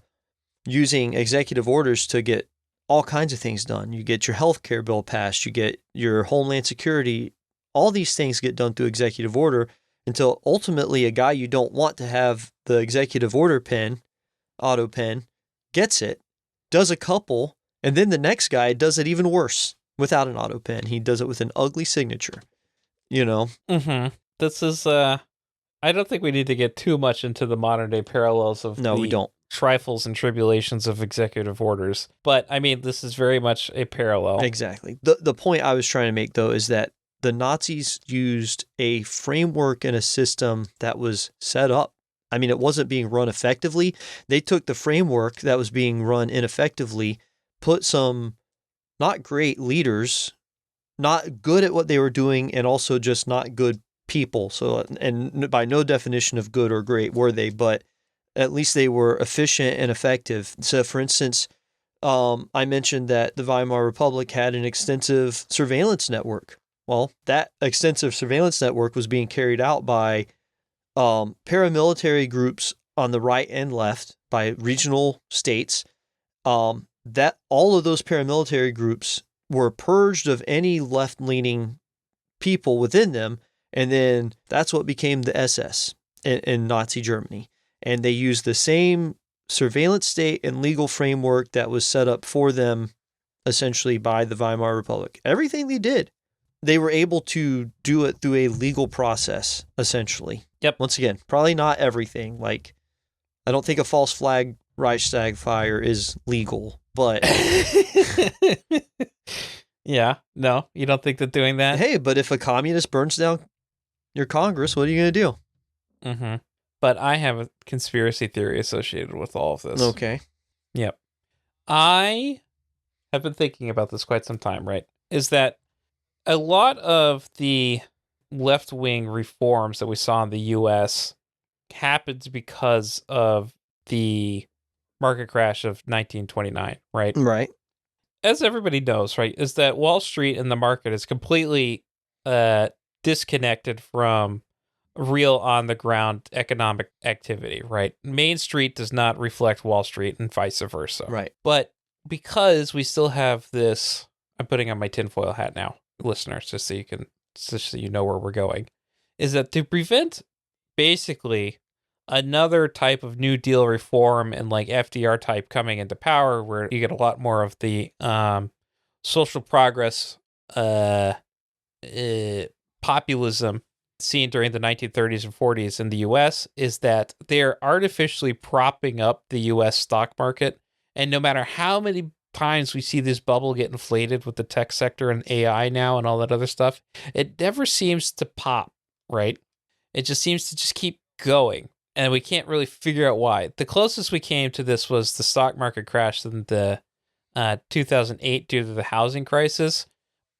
Speaker 3: using executive orders to get all kinds of things done. You get your health care bill passed, you get your homeland security, all these things get done through executive order until ultimately a guy you don't want to have the executive order pen, auto pen, gets it, does a couple, and then the next guy does it even worse without an auto pen. He does it with an ugly signature, you know?
Speaker 2: Mm-hmm. This is, I don't think we need to get too much into the modern day parallels of
Speaker 3: we don't.
Speaker 2: Trifles and tribulations of executive orders. But, I mean, this is very much a parallel.
Speaker 3: Exactly. The point I was trying to make, though, is that the Nazis used a framework and a system that was set up. I mean, it wasn't being run effectively. They took the framework that was being run ineffectively, put some not great leaders, not good at what they were doing, and also just not good people. So, and by no definition of good or great were they, but at least they were efficient and effective. So, for instance, I mentioned that the Weimar Republic had an extensive surveillance network. Well, that extensive surveillance network was being carried out by paramilitary groups on the right and left, by regional states. That all of those paramilitary groups were purged of any left-leaning people within them, and then that's what became the SS in Nazi Germany. And they used the same surveillance state and legal framework that was set up for them essentially by the Weimar Republic. Everything they did, they were able to do it through a legal process, essentially.
Speaker 2: Yep.
Speaker 3: Once again, probably not everything. Like, I don't think a false flag Reichstag fire is legal, but
Speaker 2: yeah, no, you don't think that doing that?
Speaker 3: hey, but if a communist burns down your Congress, what are you going to do?
Speaker 2: Mm-hmm. But I have a conspiracy theory associated with all of this.
Speaker 3: Okay.
Speaker 2: Yep. I have been thinking about this quite some time, right? Is that a lot of the left-wing reforms that we saw in the U.S. happened because of the market crash of 1929, right?
Speaker 3: Right.
Speaker 2: As everybody knows, right, is that Wall Street and the market is completely disconnected from real on-the-ground economic activity, right? Main Street does not reflect Wall Street and vice versa.
Speaker 3: Right.
Speaker 2: But because we still have this, I'm putting on my tinfoil hat now, listeners, just so you know where we're going, is that to prevent basically another type of New Deal reform and like FDR type coming into power, where you get a lot more of the social progress populism seen during the 1930s and 40s in the US, is that they're artificially propping up the US stock market. And no matter how many times we see this bubble get inflated with the tech sector and AI now and all that other stuff, it never seems to pop, right? It just seems to just keep going. And we can't really figure out why. The closest we came to this was the stock market crash in the 2008 due to the housing crisis.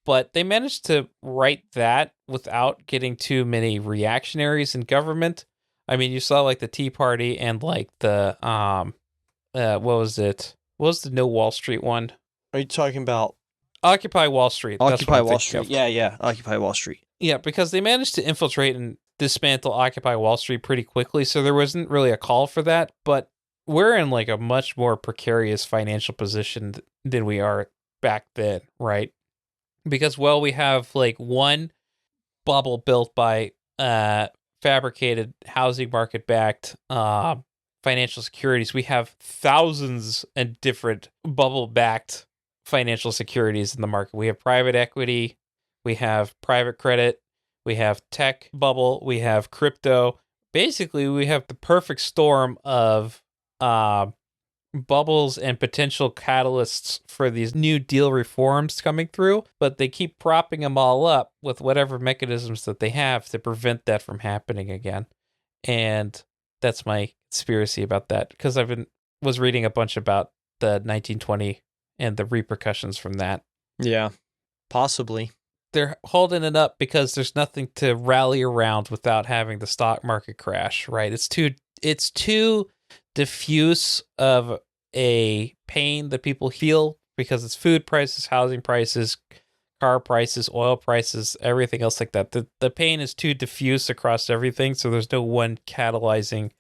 Speaker 2: But they managed to right that without getting too many reactionaries in government. I mean, you saw like the Tea Party and like the what was it? What was the No Wall Street one?
Speaker 3: Are you talking about
Speaker 2: Occupy Wall Street?
Speaker 3: Occupy Wall Street? Yeah. Occupy Wall Street.
Speaker 2: Yeah, because they managed to infiltrate and dismantle Occupy Wall Street pretty quickly, so there wasn't really a call for that. But we're in like a much more precarious financial position than we are back then, right? Because, well, we have like one bubble built by fabricated housing market backed financial securities. We have thousands of different bubble backed financial securities in the market. We have private equity, we have private credit, we have tech bubble, we have crypto. Basically, we have the perfect storm of bubbles and potential catalysts for these New Deal reforms coming through, but they keep propping them all up with whatever mechanisms that they have to prevent that from happening again. And that's my conspiracy about that, because was reading a bunch about the 1920 and the repercussions from that.
Speaker 3: Yeah, possibly.
Speaker 2: They're holding it up because there's nothing to rally around without having the stock market crash, right? It's too diffuse of a pain that people feel because it's food prices, housing prices, car prices, oil prices, everything else like that. The pain is too diffuse across everything, so there's no one catalyzing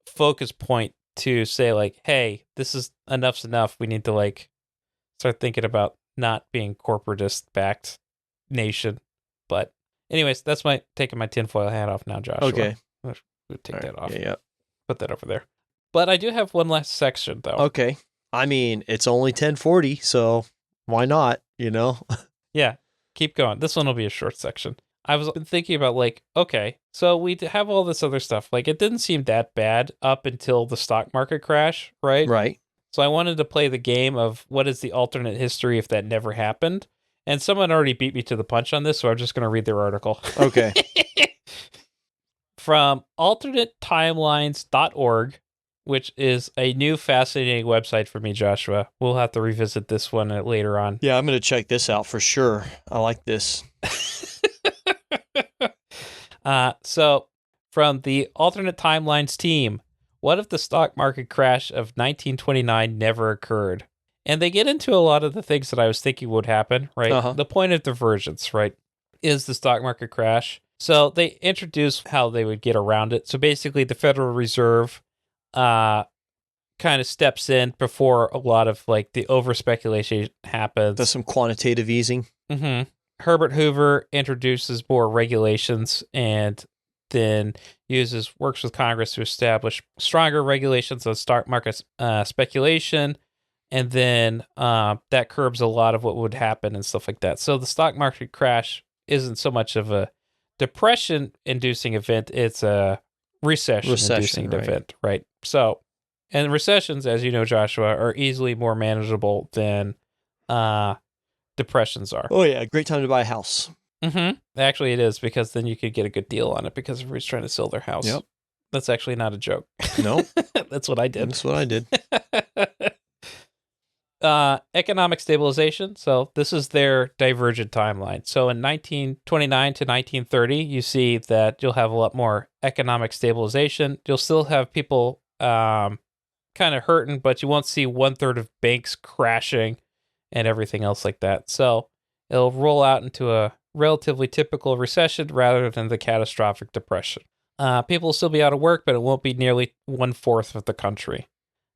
Speaker 2: focus point to say like, hey, this is enough's enough. We need to like start thinking about not being corporatist backed nation. But anyways, that's taking my tinfoil hat off now, Joshua.
Speaker 3: Okay.
Speaker 2: We'll take that off.
Speaker 3: Yeah.
Speaker 2: Put that over there. But I do have one last section though.
Speaker 3: Okay. I mean, it's only 10:40, so why not, you know?
Speaker 2: Yeah. Keep going. This one will be a short section. I was been thinking about like, okay, so we have all this other stuff. Like it didn't seem that bad up until the stock market crash, right?
Speaker 3: Right.
Speaker 2: So I wanted to play the game of what is the alternate history if that never happened. And someone already beat me to the punch on this, so I'm just going to read their article.
Speaker 3: Okay.
Speaker 2: From alternatetimelines.org, which is a new fascinating website for me, Joshua. We'll have to revisit this one later on.
Speaker 3: Yeah, I'm going to check this out for sure. I like this.
Speaker 2: So, from the Alternate Timelines team, what if the stock market crash of 1929 never occurred? And they get into a lot of the things that I was thinking would happen, right?
Speaker 3: Uh-huh.
Speaker 2: The point of divergence, right, is the stock market crash. So they introduce how they would get around it. So basically, the Federal Reserve kind of steps in before a lot of like the over speculation happens.
Speaker 3: Does some quantitative easing.
Speaker 2: Mm-hmm. Herbert Hoover introduces more regulations and then works with Congress to establish stronger regulations on stock market speculation. And then that curbs a lot of what would happen and stuff like that. So the stock market crash isn't so much of a depression-inducing event, it's a recession-inducing
Speaker 3: right.
Speaker 2: event, right? So, and recessions, as you know, Joshua, are easily more manageable than depressions are.
Speaker 3: Oh yeah, great time to buy a house.
Speaker 2: Mm-hmm. Actually, it is, because then you could get a good deal on it because everybody's trying to sell their house.
Speaker 3: Yep.
Speaker 2: That's actually not a joke.
Speaker 3: No.
Speaker 2: That's what I did.
Speaker 3: That's what I did.
Speaker 2: Economic stabilization. So this is their divergent timeline. So in 1929 to 1930, you see that you'll have a lot more economic stabilization. You'll still have people kind of hurting, but you won't see 1/3 of banks crashing and everything else like that. So it'll roll out into a relatively typical recession rather than the catastrophic depression. People will still be out of work, but it won't be nearly 1/4 of the country.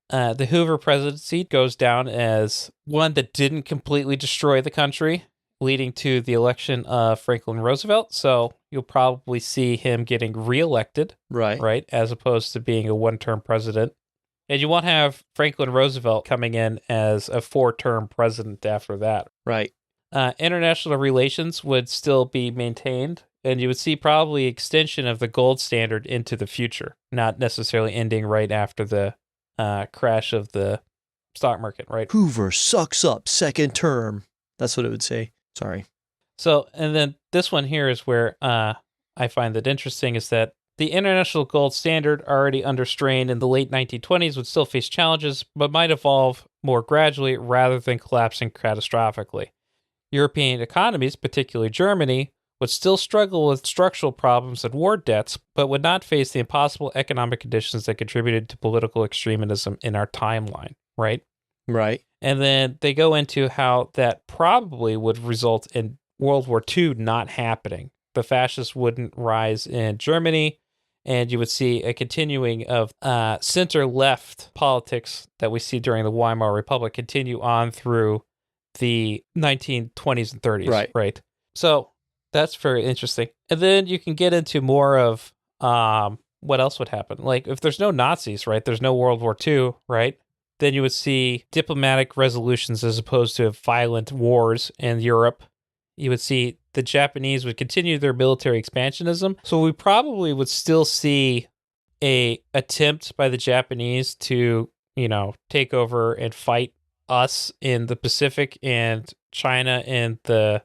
Speaker 2: The Hoover presidency goes down as one that didn't completely destroy the country, leading to the election of Franklin Roosevelt. So you'll probably see him getting reelected, right, as opposed to being a one-term president. And you won't have Franklin Roosevelt coming in as a 4-term president after that.
Speaker 3: Right.
Speaker 2: International relations would still be maintained, and you would see probably extension of the gold standard into the future, not necessarily ending right after the crash of the stock market, right?
Speaker 3: Hoover sucks up second term. That's what it would say. Sorry.
Speaker 2: So, and then this one here is where I find that interesting, is that the international gold standard, already under strain in the late 1920s, would still face challenges, but might evolve more gradually rather than collapsing catastrophically. European economies, particularly Germany, would still struggle with structural problems and war debts, but would not face the impossible economic conditions that contributed to political extremism in our timeline, right?
Speaker 3: Right.
Speaker 2: And then they go into how that probably would result in World War II not happening. The fascists wouldn't rise in Germany, and you would see a continuing of center-left politics that we see during the Weimar Republic continue on through the 1920s and 30s, right? So that's very interesting. And then you can get into more of what else would happen. Like, if there's no Nazis, right, there's no World War II, right, then you would see diplomatic resolutions as opposed to violent wars in Europe. You would see the Japanese would continue their military expansionism. So we probably would still see a attempt by the Japanese to, take over and fight us in the Pacific and China and the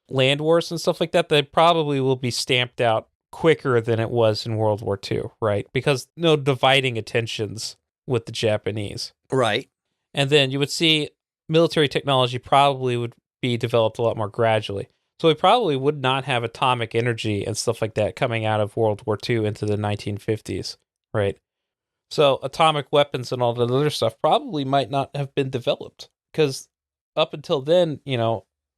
Speaker 2: land wars and stuff like that. That probably will be stamped out quicker than it was in World War II, right? Because no dividing attentions with the Japanese.
Speaker 3: Right.
Speaker 2: And then you would see military technology probably would be developed a lot more gradually. So we probably would not have atomic energy and stuff like that coming out of World War II into the 1950s, right? So atomic weapons and all that other stuff probably might not have been developed, because up until then,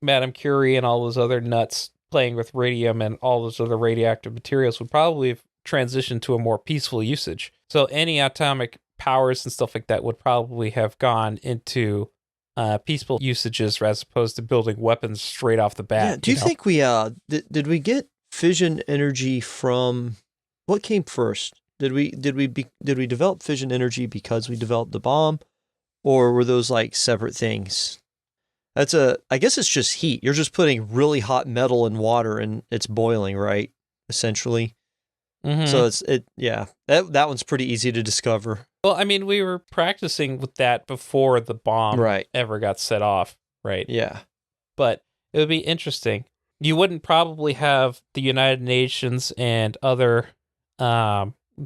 Speaker 2: Madame Curie and all those other nuts playing with radium and all those other radioactive materials would probably have transitioned to a more peaceful usage. So any atomic powers and stuff like that would probably have gone into peaceful usages as opposed to building weapons straight off the bat.
Speaker 3: Yeah. Do you think we did we get fission energy from what came first? Did we develop fission energy because we developed the bomb, or were those like separate things? I guess it's just heat. You're just putting really hot metal in water and it's boiling, right? Essentially. Mm-hmm. So that one's pretty easy to discover.
Speaker 2: Well, I mean, we were practicing with that before the bomb ever got set off, right?
Speaker 3: Yeah.
Speaker 2: But it would be interesting. You wouldn't probably have the United Nations and other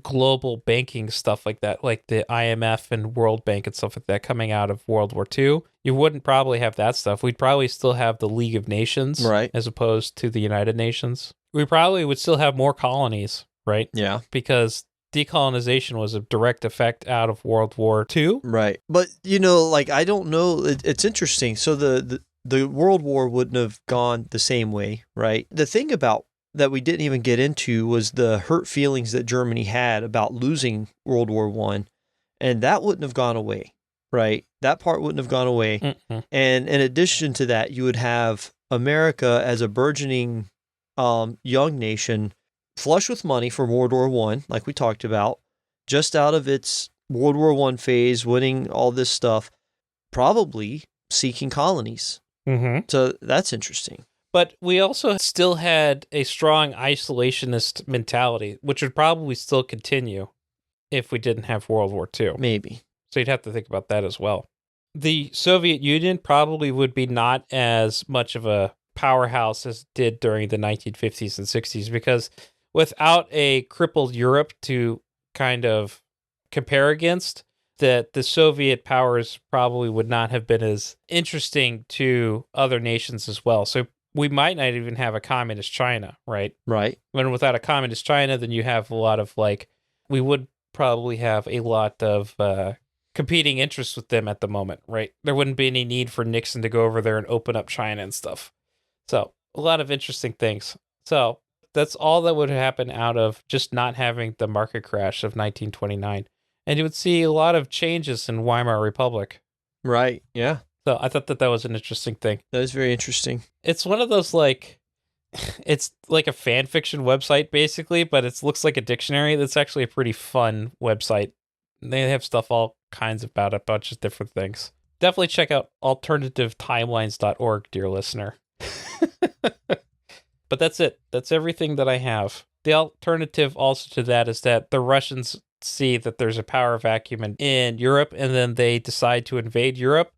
Speaker 2: global banking stuff like that, like the IMF and World Bank and stuff like that coming out of World War II. You wouldn't probably have that stuff. We'd probably still have the League of Nations,
Speaker 3: right,
Speaker 2: as opposed to the United Nations. We probably would still have more colonies, right?
Speaker 3: Yeah.
Speaker 2: Because decolonization was a direct effect out of World War II.
Speaker 3: Right. But, I don't know. It's interesting. So the World War wouldn't have gone the same way, right? The thing about that we didn't even get into was the hurt feelings that Germany had about losing World War I, and that wouldn't have gone away, right? That part wouldn't have gone away. Mm-hmm. And in addition to that, you would have America as a burgeoning young nation, flush with money from World War I, like we talked about, just out of its World War I phase, winning all this stuff, probably seeking colonies.
Speaker 2: Mm-hmm.
Speaker 3: So that's interesting.
Speaker 2: But we also still had a strong isolationist mentality, which would probably still continue if we didn't have World War II.
Speaker 3: Maybe.
Speaker 2: So you'd have to think about that as well. The Soviet Union probably would be not as much of a powerhouse as it did during the 1950s and 60s, because without a crippled Europe to kind of compare against, that the Soviet powers probably would not have been as interesting to other nations as well. So we might not even have a communist China, right?
Speaker 3: Right.
Speaker 2: When without a communist China, then you have a lot of we would probably have a lot of competing interests with them at the moment, right? There wouldn't be any need for Nixon to go over there and open up China and stuff. So a lot of interesting things. So that's all that would happen out of just not having the market crash of 1929. And you would see a lot of changes in Weimar Republic.
Speaker 3: Right. Yeah.
Speaker 2: So I thought that was an interesting thing.
Speaker 3: That is very interesting.
Speaker 2: It's one of those it's like a fan fiction website basically, but it looks like a dictionary. That's actually a pretty fun website. They have stuff all kinds about a bunch of different things. Definitely check out alternativetimelines.org, dear listener. But that's it. That's everything that I have. The alternative also to that is that the Russians see that there's a power vacuum in Europe, and then they decide to invade Europe.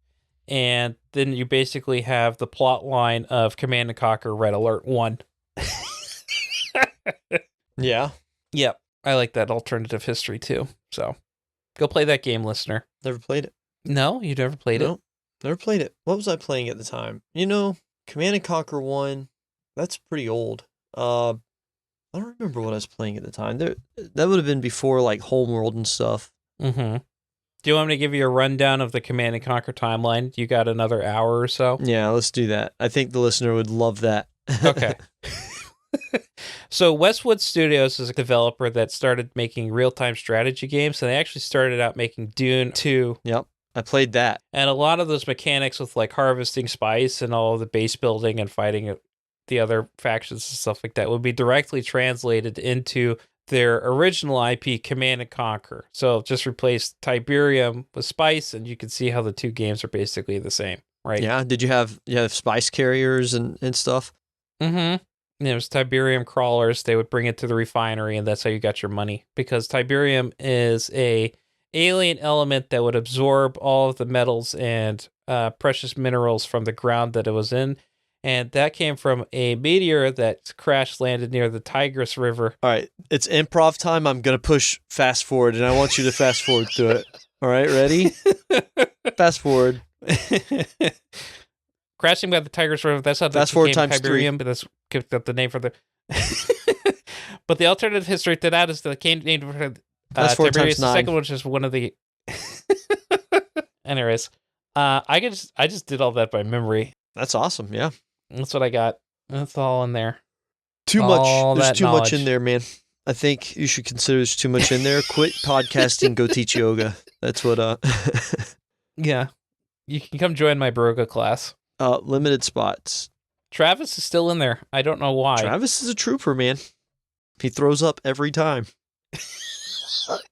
Speaker 2: And then you basically have the plot line of Command and Conquer Red Alert 1.
Speaker 3: Yeah.
Speaker 2: Yep. I like that alternative history too. So go play that game, listener.
Speaker 3: Never played it.
Speaker 2: No, you never played it?
Speaker 3: Never played it. What was I playing at the time? Command and Conquer 1, that's pretty old. I don't remember what I was playing at the time. That would have been before Homeworld and stuff.
Speaker 2: Mm-hmm. Do you want me to give you a rundown of the Command and Conquer timeline? You got another hour or so?
Speaker 3: Yeah, let's do that. I think the listener would love that.
Speaker 2: Okay. So Westwood Studios is a developer that started making real-time strategy games, and they actually started out making Dune 2.
Speaker 3: Yep, I played that.
Speaker 2: And a lot of those mechanics with harvesting spice and all of the base building and fighting the other factions and stuff like that would be directly translated into their original IP, Command and Conquer. So just replace Tiberium with spice, and you can see how the two games are basically the same, right?
Speaker 3: Yeah, did you have spice carriers and stuff?
Speaker 2: Mm-hmm. There's Tiberium crawlers. They would bring it to the refinery, and that's how you got your money. Because Tiberium is a alien element that would absorb all of the metals and precious minerals from the ground that it was in. And that came from a meteor that crash landed near the Tigris River.
Speaker 3: All right, it's improv time. I'm going to push fast forward, and I want you to fast forward through it. All right, ready? Fast forward.
Speaker 2: Crashing by the Tigris River, that's how
Speaker 3: fast forward
Speaker 2: became
Speaker 3: times
Speaker 2: Tiberium,
Speaker 3: 3.
Speaker 2: but that's kept up the name for the... But the alternative history to that is the named for
Speaker 3: Fast forward
Speaker 2: Tiberius.
Speaker 3: times 9.
Speaker 2: The second one is just one of the... Anyways, I just did all that by memory.
Speaker 3: That's awesome, yeah.
Speaker 2: That's what I got. That's all in there.
Speaker 3: Too
Speaker 2: All
Speaker 3: much. There's
Speaker 2: that
Speaker 3: too much
Speaker 2: knowledge.
Speaker 3: in there, man. I think you should consider there's too much in there. Quit podcasting, go teach yoga. That's what
Speaker 2: Yeah. You can come join my Baroga class.
Speaker 3: limited spots.
Speaker 2: Travis is still in there. I don't know why.
Speaker 3: Travis is a trooper, man. He throws up every time.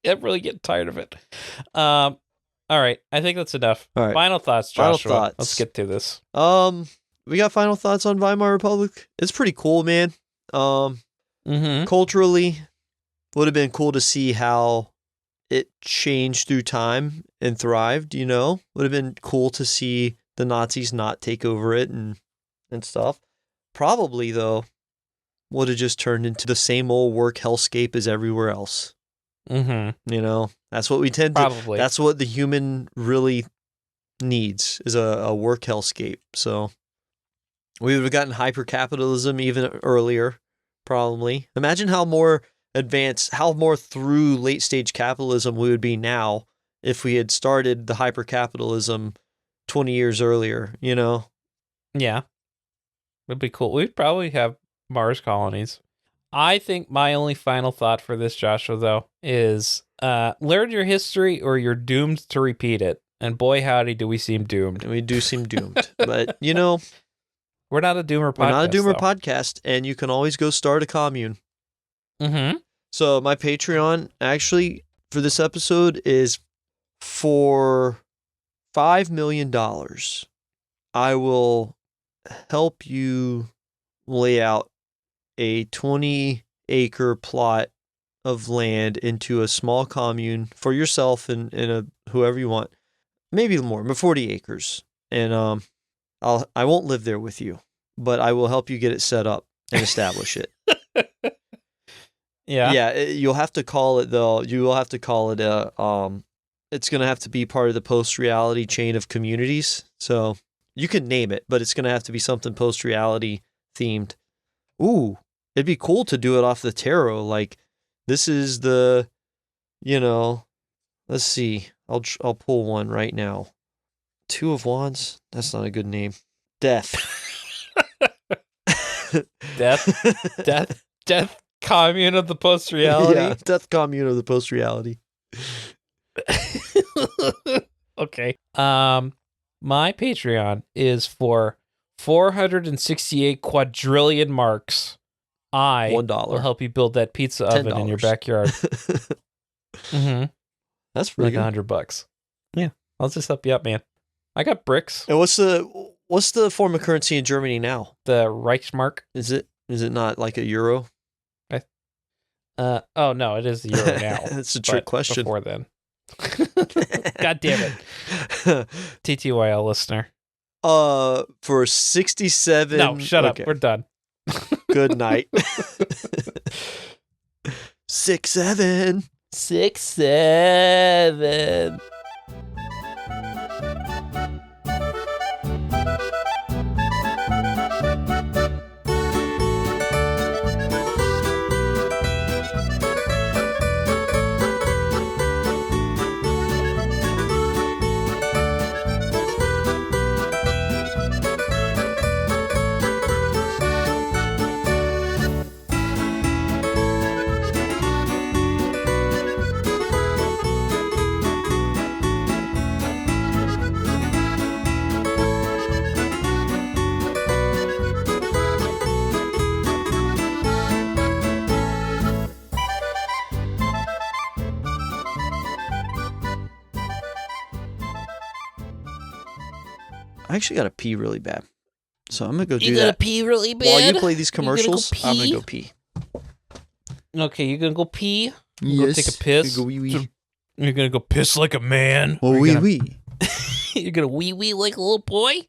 Speaker 2: I'm really getting tired of it. All right. I think that's enough.
Speaker 3: All right.
Speaker 2: Final thoughts,
Speaker 3: Final
Speaker 2: Joshua.
Speaker 3: thoughts.
Speaker 2: Let's get to this.
Speaker 3: We got final thoughts on Weimar Republic. It's pretty cool, man. Culturally, would have been cool to see how it changed through time and thrived, Would have been cool to see the Nazis not take over it and stuff. Probably, though, would have just turned into the same old work hellscape as everywhere else. That's what we tend to...
Speaker 2: Probably.
Speaker 3: That's what the human really needs, is a work hellscape. So we would have gotten hyper-capitalism even earlier, probably. Imagine how more advanced, how more through late-stage capitalism we would be now if we had started the hyper-capitalism 20 years earlier,
Speaker 2: Yeah. Would be cool. We'd probably have Mars colonies. I think my only final thought for this, Joshua, though, is learn your history or you're doomed to repeat it. And boy, howdy, do we seem doomed.
Speaker 3: We do seem doomed. But,
Speaker 2: we're not a doomer podcast.
Speaker 3: we're not a doomer
Speaker 2: though.
Speaker 3: podcast, and you can always go start a commune.
Speaker 2: Mm-hmm.
Speaker 3: So my Patreon, actually, for this episode is for $5 million. I will help you lay out a 20-acre plot of land into a small commune for yourself and whoever you want, maybe more, but 40 acres. And I won't live there with you, but I will help you get it set up and establish it.
Speaker 2: Yeah.
Speaker 3: You'll have to call it though. You will have to call it it's going to have to be part of the post-reality chain of communities. So you can name it, but it's going to have to be something post-reality themed. Ooh, it'd be cool to do it off the tarot. Like, this is the, let's see. I'll pull one right now. Two of Wands. That's not a good name. Death.
Speaker 2: Death commune of the post-reality.
Speaker 3: Yeah, death commune of the post-reality.
Speaker 2: Okay. My Patreon is for 468 quadrillion marks. I
Speaker 3: $1
Speaker 2: will help you build that pizza oven in your backyard. Mm-hmm.
Speaker 3: That's pretty
Speaker 2: like
Speaker 3: good.
Speaker 2: $100. Yeah, I'll just help you out, man. I got bricks.
Speaker 3: And what's the form of currency in Germany now?
Speaker 2: The Reichsmark.
Speaker 3: Is it not like a euro?
Speaker 2: Oh no, it is the euro now.
Speaker 3: That's a trick question.
Speaker 2: Before then. God damn it. TTYL listener.
Speaker 3: For 67.
Speaker 2: No, shut up. We're done.
Speaker 3: Good night. 6-7.
Speaker 2: 6-7.
Speaker 3: I actually got to pee really bad. So I'm going to go do that.
Speaker 2: You gotta pee really bad?
Speaker 3: While you play these commercials,
Speaker 2: go
Speaker 3: I'm going to go pee.
Speaker 2: Okay, you gonna go pee?
Speaker 3: Yes.
Speaker 2: Go take a piss?
Speaker 3: Go wee-wee.
Speaker 2: You're gonna go piss like a man?
Speaker 3: Oh, wee-wee.
Speaker 2: You're gonna wee-wee like a little boy?